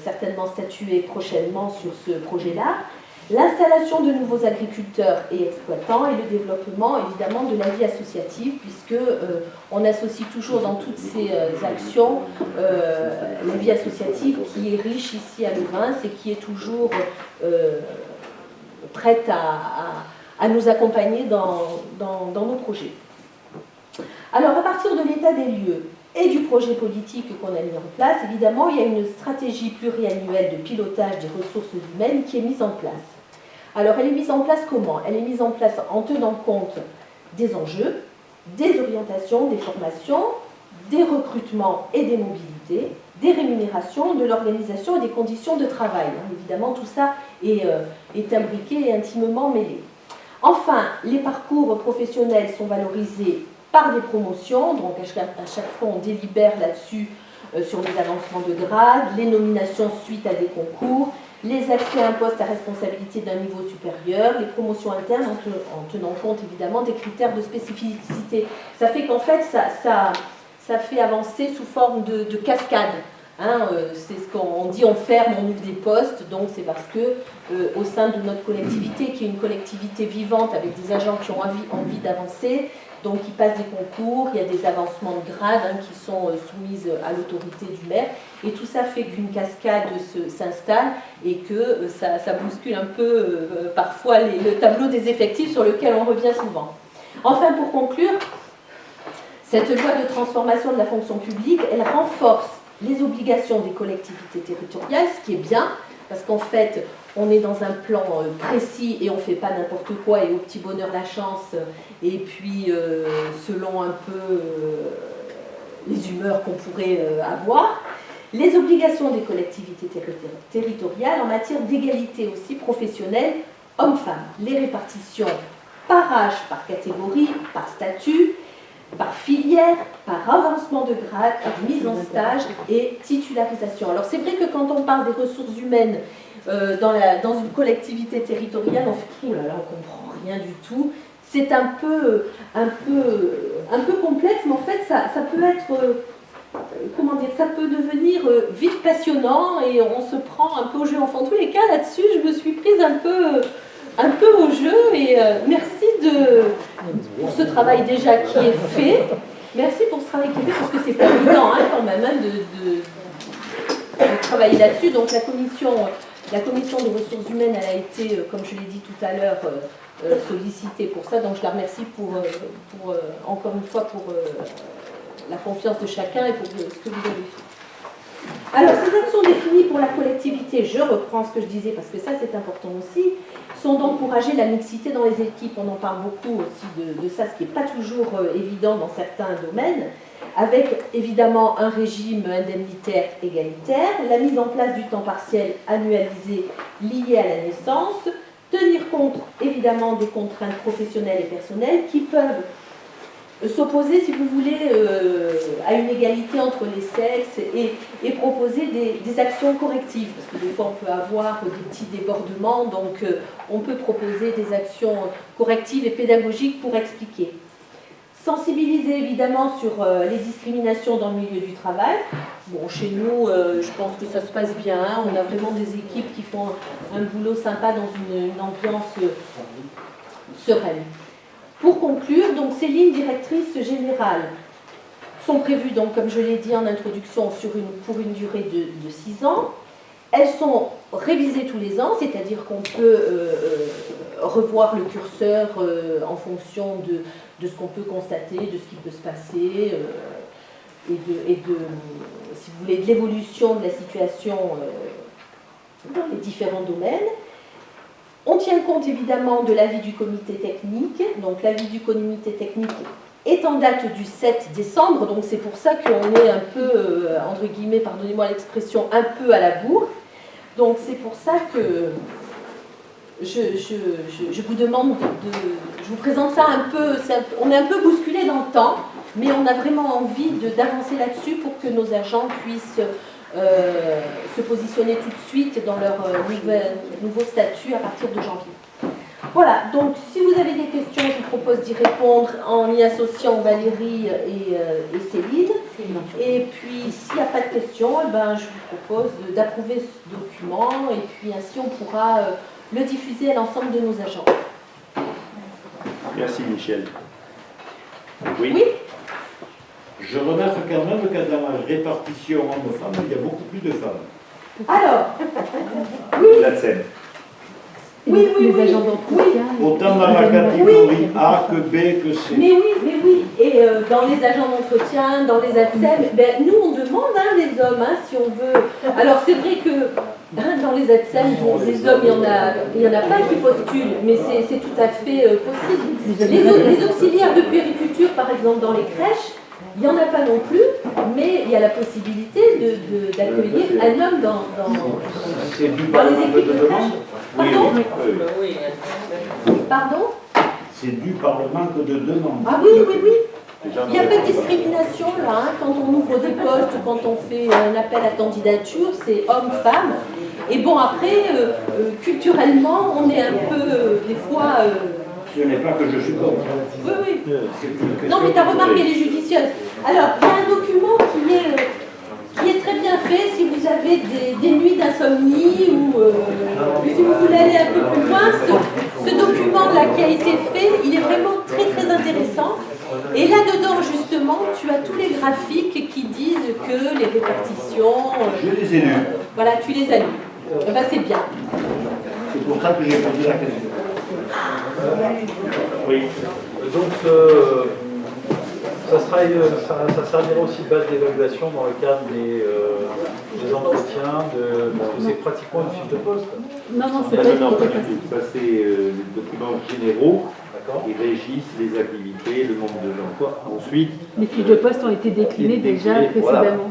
certainement statuer prochainement sur ce projet-là. L'installation de nouveaux agriculteurs et exploitants et le développement évidemment de la vie associative, puisque on associe toujours dans toutes ces actions la vie associative qui est riche ici à Levins et qui est toujours prête à nous accompagner dans nos projets. Alors à partir de l'état des lieux et du projet politique qu'on a mis en place, évidemment il y a une stratégie pluriannuelle de pilotage des ressources humaines qui est mise en place. Alors, elle est mise en place comment? Elle est mise en place en tenant compte des enjeux, des orientations, des formations, des recrutements et des mobilités, des rémunérations, de l'organisation et des conditions de travail. Évidemment, tout ça est imbriqué et intimement mêlé. Enfin, les parcours professionnels sont valorisés par des promotions, donc à chaque fois on délibère là-dessus sur les avancements de grade, les nominations suite à des concours, les accès à un poste à responsabilité d'un niveau supérieur, les promotions internes en tenant compte évidemment des critères de spécificité. Ça fait qu'en fait, ça fait avancer sous forme de cascade. C'est ce qu'on dit, on ferme, on ouvre des postes, donc c'est parce que au sein de notre collectivité, qui est une collectivité vivante avec des agents qui ont envie d'avancer, donc ils passent des concours, il y a des avancements de grade qui sont soumises à l'autorité du maire, et tout ça fait qu'une cascade s'installe et que ça bouscule un peu parfois le tableau des effectifs sur lequel on revient souvent. Enfin, pour conclure, cette loi de transformation de la fonction publique, elle renforce les obligations des collectivités territoriales, ce qui est bien, parce qu'en fait, on est dans un plan précis et on ne fait pas n'importe quoi et au petit bonheur la chance, et puis selon un peu les humeurs qu'on pourrait avoir. Les obligations des collectivités territoriales en matière d'égalité aussi professionnelle hommes-femmes. Les répartitions par âge, par catégorie, par statut, par filière, par avancement de grade, par mise en stage et titularisation. Alors c'est vrai que quand on parle des ressources humaines dans une collectivité territoriale, on fait « oh là là, on comprend rien du tout ». C'est un peu complexe, mais en fait ça peut être, comment dire, ça peut devenir vite passionnant et on se prend un peu au jeu. Enfin, en tous les cas, là-dessus, je me suis prise un peu au jeu et merci pour ce travail déjà qui est fait. Merci pour ce travail qui est fait parce que c'est pas évident quand même de travailler là-dessus. Donc la commission des ressources humaines, elle a été, comme je l'ai dit tout à l'heure, sollicitée pour ça. Donc je la remercie encore une fois pour la confiance de chacun et pour ce que vous avez fait. Alors ces actions définies pour la collectivité, je reprends ce que je disais parce que ça c'est important aussi, sont d'encourager la mixité dans les équipes. On en parle beaucoup aussi de ça, ce qui n'est pas toujours évident dans certains domaines, avec évidemment un régime indemnitaire égalitaire, la mise en place du temps partiel annualisé lié à la naissance, tenir compte évidemment des contraintes professionnelles et personnelles qui peuvent s'opposer, si vous voulez, à une égalité entre les sexes et proposer des actions correctives. Parce que des fois, on peut avoir des petits débordements, donc on peut proposer des actions correctives et pédagogiques pour expliquer. Sensibiliser évidemment sur les discriminations dans le milieu du travail. Bon, chez nous, je pense que ça se passe bien. On a vraiment des équipes qui font un boulot sympa dans une ambiance sereine. Pour conclure, donc, ces lignes directrices générales sont prévues, donc, comme je l'ai dit en introduction, pour une durée de 6 ans. Elles sont révisées tous les ans, c'est-à-dire qu'on peut revoir le curseur en fonction de ce qu'on peut constater, de ce qui peut se passer, et de, si vous voulez, de l'évolution de la situation dans les différents domaines. On tient compte évidemment de l'avis du comité technique. Donc l'avis du comité technique est en date du 7 décembre, donc c'est pour ça qu'on est un peu, entre guillemets, pardonnez-moi l'expression, un peu à la bourre. Donc c'est pour ça que je vous demande je vous présente ça un peu, on est un peu bousculé dans le temps, mais on a vraiment envie d'avancer là-dessus pour que nos agents puissent se positionner tout de suite dans leur nouveau statut à partir de janvier. Voilà, donc si vous avez des questions, je vous propose d'y répondre en y associant Valérie et Céline. Et puis, s'il n'y a pas de questions, eh ben, je vous propose d'approuver ce document et puis ainsi on pourra le diffuser à l'ensemble de nos agents.
Merci Michel. Oui.
Oui.
Je remarque quand même que dans la répartition hommes-femmes, il y a beaucoup plus de femmes.
Alors,
La scène.
oui.
agents d'entretien.
Autant dans la catégorie A que B que C.
Mais oui. Et dans les agents d'entretien, dans les ATSEM, ben, nous on demande les hommes, si on veut. Alors c'est vrai que dans les ATSEM, les hommes, il y en a plein qui postulent, mais c'est tout à fait possible. Les auxiliaires de puériculture, par exemple, dans les crèches, il n'y en a pas non plus, mais il y a la possibilité d'accueillir un homme dans les équipes de crèche. Pardon ? Pardon ?
C'est dû par le manque de demande.
Ah oui. Il n'y a pas de discrimination là, quand on ouvre des postes, quand on fait un appel à candidature, c'est homme-femme. Et bon, après, culturellement, on est un peu, des fois...
Ce n'est pas que je suis contre.
Oui. Non, mais tu as remarqué les judicieuses. Alors, il y a un document qui est très bien fait si vous avez des nuits d'insomnie ou si vous voulez aller un peu plus loin. Ce document-là qui a été fait, il est vraiment très très intéressant. Et là-dedans, justement, tu as tous les graphiques qui disent que les répartitions...
Je les ai lus.
Voilà, tu les as lus. Ben, c'est bien.
C'est pour ça que j'ai posé la question.
Oui.
Donc, ça servira aussi de base d'évaluation dans le cadre des entretiens, parce que c'est pratiquement une fiche de poste.
Non, c'est
Maintenant,
pas
ça c'est les documents généraux qui régissent les activités, le nombre de l'emploi. Ensuite,
les fiches de poste ont été déclinées déjà précédemment.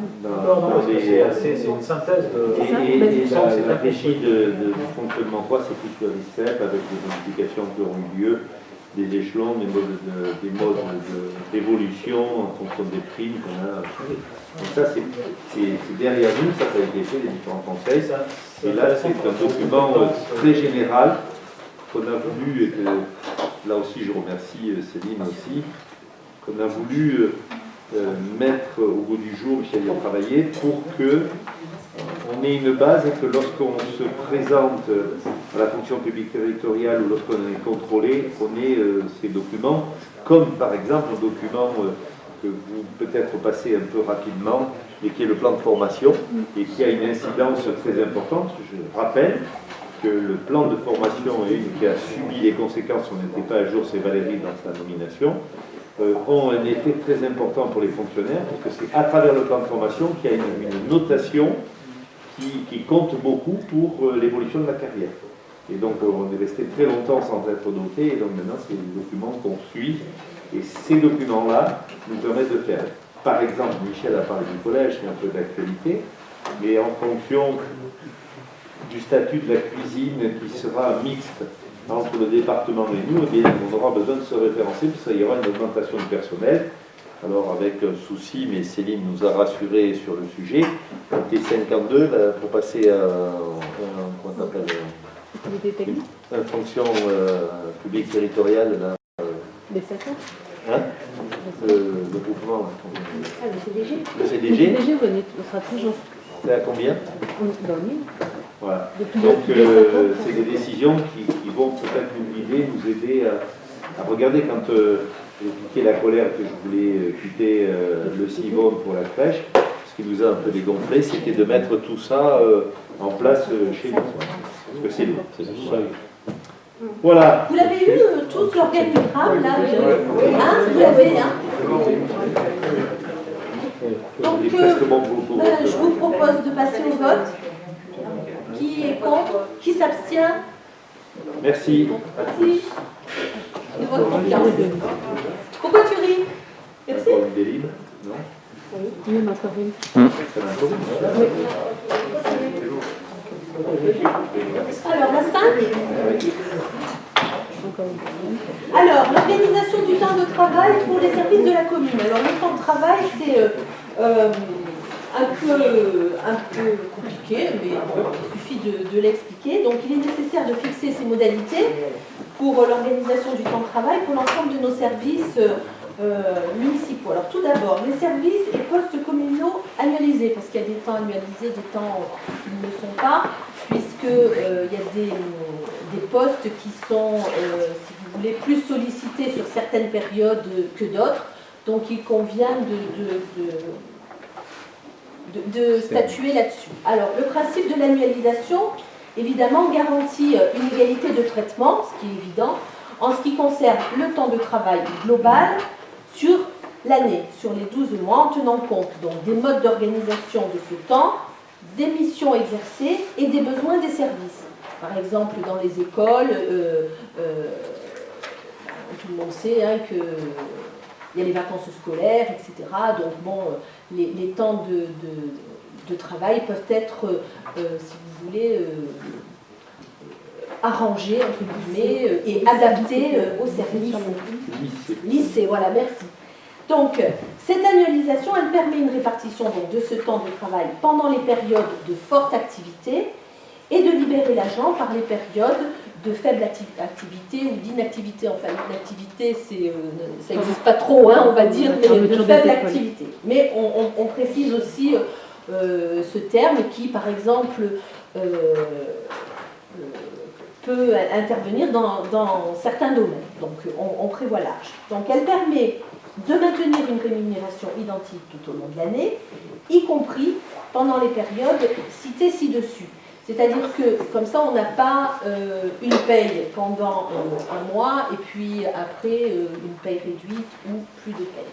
C'est une synthèse de...
Et la régie de fonctionnement, c'est plus sur les CEP avec des modifications qui auront eu lieu, des échelons, des modes d'évolution en fonction des primes qu'on a. Donc ça, c'est derrière nous, ça a été fait, les différents conseils. Et là, c'est un document très général qu'on a voulu, et que là aussi je remercie Céline aussi, qu'on a voulu mettre au bout du jour, Michel y a travaillé, pour que on ait une base et que lorsqu'on se présente à la fonction publique territoriale ou lorsqu'on est contrôlé, on ait ces documents, comme par exemple le document que vous peut-être passez un peu rapidement, et qui est le plan de formation, et qui a une incidence très importante. Je rappelle que le plan de formation est une qui a subi les conséquences, on n'était pas à jour, c'est Valérie dans sa nomination, ont un effet très important pour les fonctionnaires, parce que c'est à travers le plan de formation qu'il y a une notation qui compte beaucoup pour l'évolution de la carrière. Et donc on est resté très longtemps sans être doté, et donc maintenant c'est les documents qu'on suit, et ces documents-là nous permettent de faire. Par exemple, Michel a parlé du collège, c'est un peu d'actualité, mais en fonction du statut de la cuisine qui sera mixte entre le département et nous, eh bien, on aura besoin de se référencer, puisqu'il y aura une augmentation du personnel. Alors avec un souci, mais Céline nous a rassurés sur le sujet, donc les 52, là, pour passer à une fonction publique territoriale, là,
Des stations.
le groupement,
Ah, le CDG.
le CDG,
Le CDG, on sera toujours
c'est à combien?
dans le mille.
Voilà.
Depuis
Donc
le-
c'est des décisions qui vont peut-être nous guider, nous aider à regarder. Quand j'ai piqué la colère que je voulais quitter le Civon pour la crèche, ce qui nous a un peu dégonflé, c'était de mettre tout ça en place chez nous. Parce que c'est nous. Voilà.
Vous l'avez eu tous l'organigramme là vous l'avez, Donc,
Il est presque bon pour
je vous propose de passer au vote. Qui est contre? Qui s'abstient?
Merci.
Merci. De votre confiance. Pourquoi tu ris?
Vélib, non?
Oui, ma Corinne.
C'est l'intérim, voilà.
Alors, la 5. Alors, l'organisation du temps de travail pour les services de la commune. Alors, le temps de travail, c'est un peu compliqué, mais bon, il suffit de l'expliquer. Donc, il est nécessaire de fixer ces modalités pour l'organisation du temps de travail pour l'ensemble de nos services municipaux. Alors, tout d'abord, les services et postes communaux annualisés, parce qu'il y a des temps annualisés, des temps qui ne le sont pas, puisqu'il y a des postes qui sont, si vous voulez, plus sollicités sur certaines périodes que d'autres. Donc, il convient de statuer là-dessus. Alors, le principe de l'annualisation, évidemment, garantit une égalité de traitement, ce qui est évident, en ce qui concerne le temps de travail global sur l'année, sur les 12 mois, en tenant compte donc des modes d'organisation de ce temps, des missions exercées et des besoins des services. Par exemple, dans les écoles, tout le monde sait hein, qu'il y a les vacances scolaires, etc. Donc, bon, les temps de travail peuvent être, si vous voulez, arrangés, entre guillemets, et adaptés aux services. Lycée, voilà, merci. Donc, cette annualisation, elle permet une répartition donc, de ce temps de travail pendant les périodes de forte activité et de libérer l'agent par les périodes de faible activité ou d'inactivité. Enfin, l'inactivité, ça n'existe pas trop, hein, on va dire, mais de faible activité. Mais on précise aussi ce terme qui, par exemple, peut intervenir dans certains domaines. Donc, on prévoit large. Donc, elle permet de maintenir une rémunération identique tout au long de l'année, y compris pendant les périodes citées ci-dessus. C'est-à-dire que, comme ça, on n'a pas une paye pendant un mois et puis après une paye réduite ou plus de paye.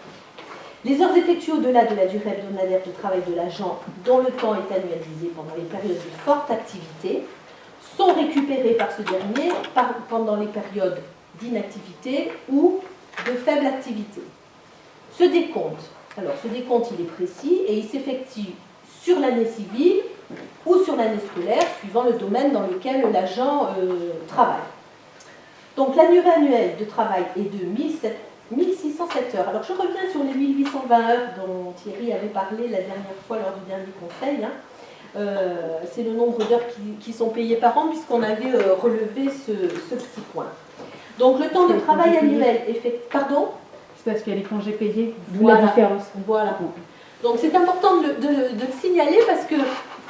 Les heures effectuées au-delà de la durée hebdomadaire de travail de l'agent, dont le temps est annualisé pendant les périodes de forte activité, sont récupérées par ce dernier pendant les périodes d'inactivité ou de faible activité. Ce décompte, alors ce décompte il est précis et il s'effectue sur l'année civile ou sur l'année scolaire, suivant le domaine dans lequel l'agent travaille. Donc la durée annuelle de travail est de 1607 heures. Alors je reviens sur les 1820 heures dont Thierry avait parlé la dernière fois lors du dernier conseil. C'est le nombre d'heures qui sont payées par an puisqu'on avait relevé ce petit point. Donc le temps de travail annuel Pardon ?
C'est parce qu'il y a les congés payés, d'où
Voilà.
la différence.
Voilà. Donc c'est important de le signaler parce que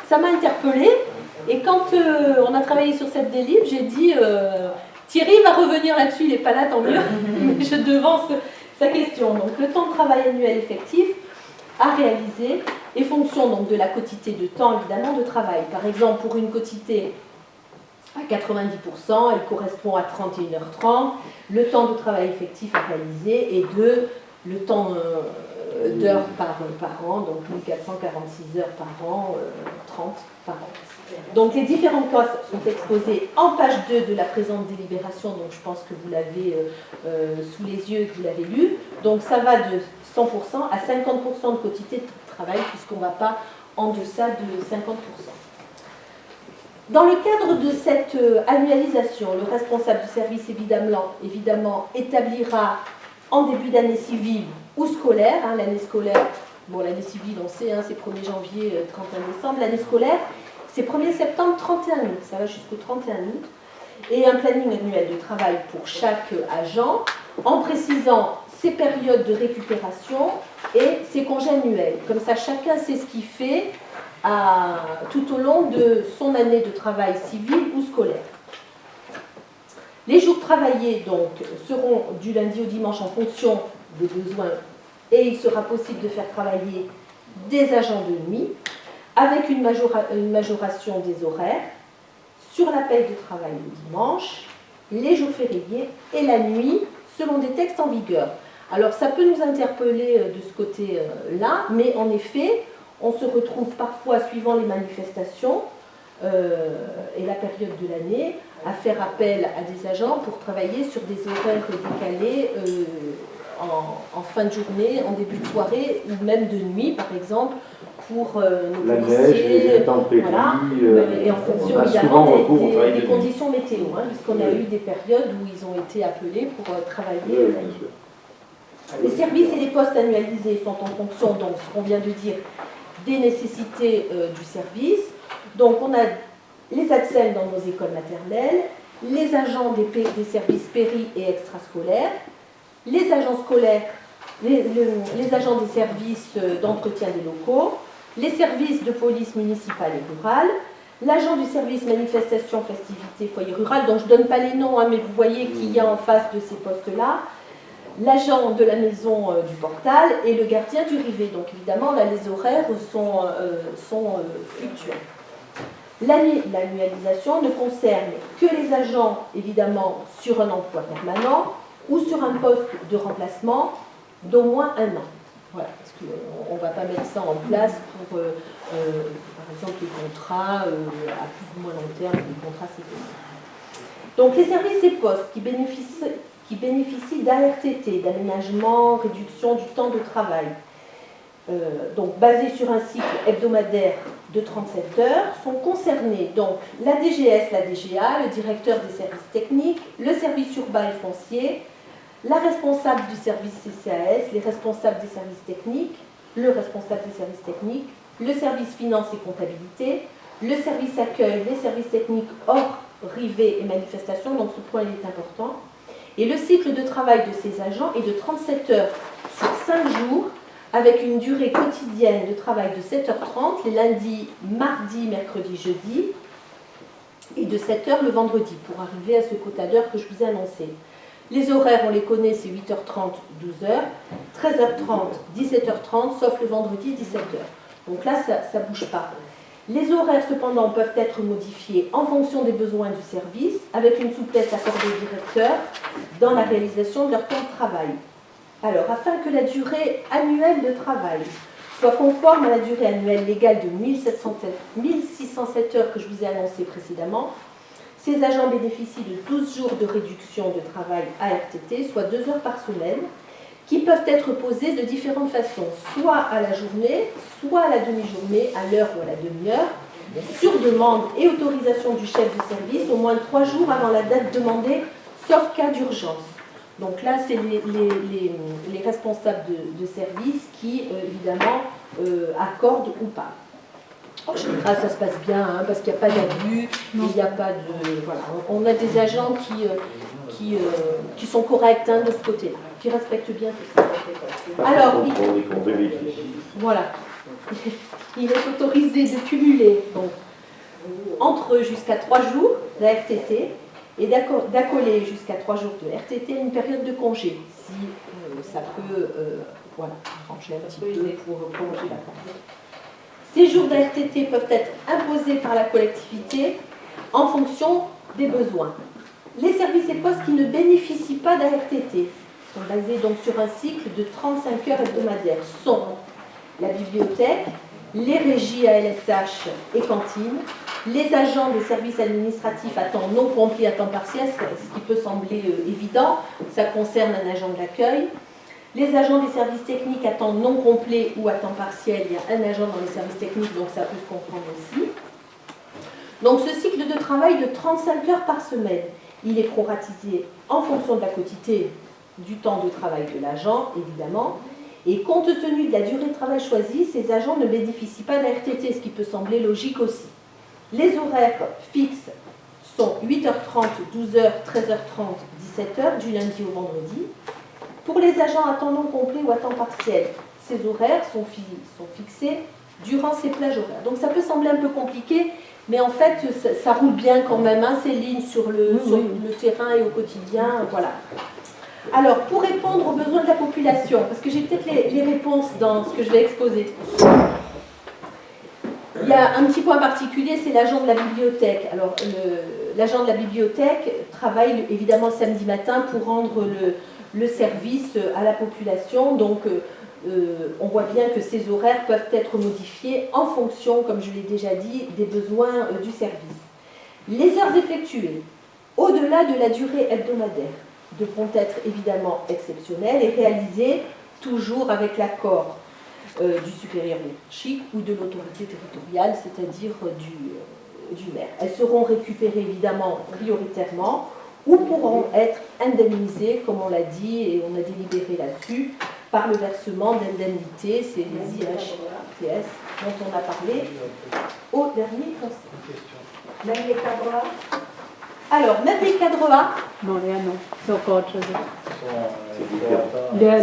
ça m'a interpellée. Et quand on a travaillé sur cette délib, j'ai dit Thierry va revenir là-dessus, il n'est pas là, tant mieux. Je devance sa question. Donc le temps de travail annuel effectif à réaliser est fonction donc, de la quotité de temps évidemment de travail. Par exemple, pour une quotité à 90%, elle correspond à 31h30. Le temps de travail effectif à réaliser est de le temps d'heures par an, donc 1446 heures par an, 30 par an. Donc les différents postes sont exposés en page 2 de la présente délibération, donc je pense que vous l'avez sous les yeux et que vous l'avez lu. Donc ça va de 100% à 50% de quotité de travail, puisqu'on ne va pas en deçà de 50%. Dans le cadre de cette annualisation, le responsable du service évidemment établira en début d'année civile ou scolaire, hein, l'année scolaire, bon l'année civile on sait, hein, c'est 1er janvier, 31 décembre, l'année scolaire c'est 1er septembre, 31 août, ça va jusqu'au 31 août, et un planning annuel de travail pour chaque agent, en précisant ses périodes de récupération et ses congés annuels. Comme ça, chacun sait ce qu'il fait tout au long de son année de travail civil ou scolaire. Les jours travaillés donc, seront du lundi au dimanche en fonction des besoins et il sera possible de faire travailler des agents de nuit avec une majoration des horaires sur la paie de travail le dimanche, les jours fériés et la nuit selon des textes en vigueur. Alors ça peut nous interpeller de ce côté-là, mais en effet, on se retrouve parfois, suivant les manifestations et la période de l'année, à faire appel à des agents pour travailler sur des horaires décalés en fin de journée, en début de soirée ou même de nuit, par exemple, pour nos
La
policiers.
neige, les intempéries,
Voilà. Et en fonction
on a
évidemment
souvent recours au travail
des
de nuit.
conditions météo, hein, puisqu'on a eu des périodes où ils ont été appelés pour travailler.
Oui, bien sûr.
Les services et les postes annualisés sont en fonction, donc, ce qu'on vient de dire, des nécessités du service. Donc, on a les ATSEM dans nos écoles maternelles, les agents des services péri et extrascolaires, les agents scolaires, les agents des services d'entretien des locaux, les services de police municipale et rurale, l'agent du service manifestation, festivité, foyer rural, dont je ne donne pas les noms, hein, mais vous voyez qu'il y a en face de ces postes-là, l'agent de la maison du portal et le gardien du rivet. Donc évidemment, là, les horaires sont fluctuants. L'annualisation ne concerne que les agents, évidemment, sur un emploi permanent ou sur un poste de remplacement d'au moins 1 an. Voilà, parce qu'on ne va pas mettre ça en place pour, par exemple, les contrats à plus ou moins long terme, les contrats CDI. Donc les services et postes qui bénéficient d'ARTT, d'aménagement, réduction du temps de travail, donc basés sur un cycle hebdomadaire de 37 heures, sont concernés donc la DGS, la DGA, le directeur des services techniques, le service urbain et foncier, la responsable du service CCAS, les responsables des services techniques, le responsable des services techniques, le service finance et comptabilité, le service accueil, les services techniques hors rivet et manifestation, donc ce point il est important. Et le cycle de travail de ces agents est de 37 heures sur 5 jours, avec une durée quotidienne de travail de 7h30 les lundis, mardis, mercredis, jeudi, et de 7h le vendredi, pour arriver à ce quota d'heures que je vous ai annoncé. Les horaires, on les connaît, c'est 8h30, 12h, 13h30, 17h30, sauf le vendredi, 17h. Donc là, ça ne bouge pas. Les horaires, cependant, peuvent être modifiés en fonction des besoins du service, avec une souplesse accordée au directeur dans la réalisation de leur temps de travail. Alors, afin que la durée annuelle de travail soit conforme à la durée annuelle légale de 1607 heures que je vous ai annoncé précédemment, ces agents bénéficient de 12 jours de réduction de travail à RTT, soit 2 heures par semaine, qui peuvent être posées de différentes façons, soit à la journée, soit à la demi-journée, à l'heure ou à la demi-heure, sur demande et autorisation du chef de service, au moins 3 jours avant la date demandée, sauf cas d'urgence. Donc là, c'est les responsables de service qui, évidemment, accordent ou pas. En général, ça se passe bien, hein, parce qu'il n'y a pas d'abus, il n'y a pas de... Voilà. On a des agents qui sont corrects, hein, de ce côté-là, qui respectent bien tout ça. Alors, voilà. Il est autorisé de cumuler donc, entre jusqu'à 3 jours de RTT et d'accoler jusqu'à 3 jours de RTT à une période de congé, si ça peut voilà, arranger un petit peu pour prolonger la vacances. Ces jours d'RTT peuvent être imposés par la collectivité en fonction des besoins. Les services et postes qui ne bénéficient pas d'ARTT sont basés donc sur un cycle de 35 heures hebdomadaires sont la bibliothèque, les régies ALSH et cantines, les agents des services administratifs à temps non complet, à temps partiel, ce qui peut sembler évident, ça concerne un agent de l'accueil, les agents des services techniques à temps non complet ou à temps partiel, il y a un agent dans les services techniques, donc ça peut se comprendre aussi. Donc ce cycle de travail de 35 heures par semaine, il est proratisé en fonction de la quotité du temps de travail de l'agent, évidemment, et compte tenu de la durée de travail choisie, ces agents ne bénéficient pas d'ARTT, ce qui peut sembler logique aussi. Les horaires fixes sont 8h30, 12h, 13h30, 17h, du lundi au vendredi. Pour les agents à temps non complet ou à temps partiel, ces horaires sont fixés durant ces plages horaires. Donc ça peut sembler un peu compliqué, mais en fait, ça roule bien quand même, hein, ces lignes sur le terrain et au quotidien, voilà. Alors, pour répondre aux besoins de la population, parce que j'ai peut-être les réponses dans ce que je vais exposer. Il y a un petit point particulier, c'est l'agent de la bibliothèque. Alors, l'agent de la bibliothèque travaille évidemment le samedi matin pour rendre le service à la population. Donc, on voit bien que ces horaires peuvent être modifiés en fonction, comme je l'ai déjà dit, des besoins du service. Les heures effectuées, au-delà de la durée hebdomadaire, devront être évidemment exceptionnelles et réalisées toujours avec l'accord du supérieur hiérarchique ou de l'autorité territoriale, c'est-à-dire du maire. Elles seront récupérées évidemment prioritairement ou pourront être indemnisées, comme on l'a dit et on a délibéré là-dessus, par le versement d'indemnités, c'est les IHTS dont on a parlé au dernier conseil.
Même les cadres A.
Alors, même les cadres A
Non, Léa, non. C'est encore autre chose.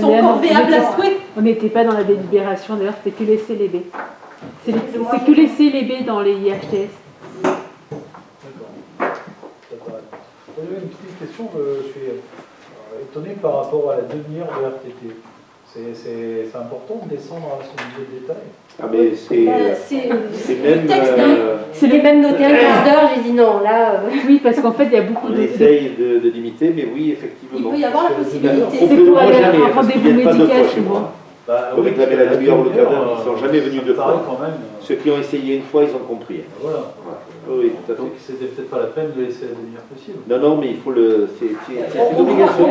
sont encore viables à souhait.
On n'était pas dans la délibération, d'ailleurs, c'était que les C, les B. C'est que les C, les B dans les IHTS.
D'accord. J'avais une petite question, je suis étonné par rapport à la demi-heure de RTT. C'est important de descendre à ce niveau de détail.
Ah mais c'est même...
C'est les mêmes notés un quart d'heure, j'ai dit non, là...
Oui, parce qu'en fait, il y a beaucoup
On
de...
essaye de limiter, mais oui,
Il
effectivement.
peut y avoir la possibilité.
C'est pour aller à un
parce qu'ils
rendez-vous
viennent pas deux
médical
fois chez
souvent.
moi. Pour réclamer la demi-heure ou le quart d'heure, ils ne sont jamais venus deux fois.
Quand même.
Ceux qui ont essayé une fois, ils ont compris.
Voilà.
Oui, tout à fait.
Donc c'était peut-être pas la peine de laisser la demi-heure possible.
Non, non, mais il faut le... C'est une
On
obligation.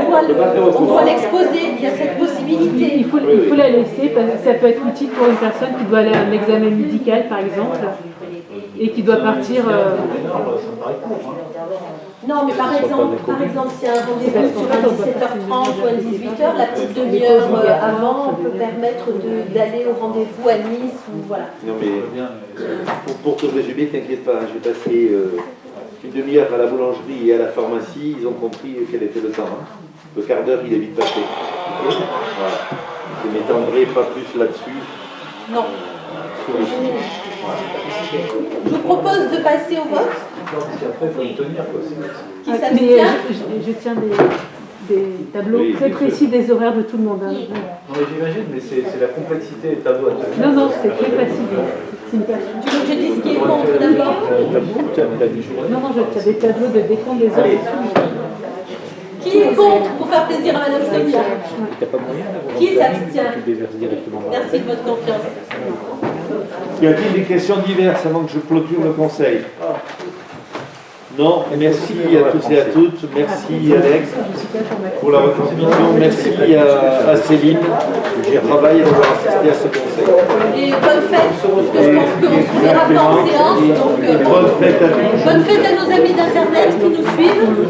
doit l'exposer, il y a cette possibilité.
Il faut la laisser parce que ça peut être utile pour une personne qui doit aller à un examen médical, par exemple, et qui doit partir...
Ça me paraît court.
Non, mais par exemple, s'il y a un rendez-vous sur un 17h30 ou un 18h, la petite demi-heure avant peut permettre d'aller au rendez-vous à Nice ou voilà.
Non, mais pour te résumer, t'inquiète pas, je vais passer une demi-heure à la boulangerie et à la pharmacie, ils ont compris quel était le temps. Hein. Le quart d'heure, il est vite passé. Voilà. Je ne m'étendrai pas plus là-dessus.
Non. Je vous propose de passer au vote.
Parce qu'après, il faut le tenir. Quoi.
Qui
Mais
s'abstient?
je tiens des tableaux
Oui,
très précis des horaires de tout le monde. Hein.
Non, mais j'imagine, mais c'est la complexité des tableaux à tenir.
Non, c'est très facile. C'est une personne.
Tu veux que je dise qui est contre d'abord?
Non, je tiens des tableaux de décompte des heures.
Qui est contre pour faire plaisir à Madame Sonia? Qui s'abstient? Merci de votre confiance.
Y a-t-il des questions diverses avant que je clôture le conseil? Non, merci à tous et à toutes. Merci Alex pour la retransmission. Merci à Céline qui travaille à avoir assisté à ce conseil.
Et bonne fête, parce que je pense qu'on se verra pas en séance. Donc,
Bonne fête à tous.
bonne fête à nos amis d'Internet qui nous suivent.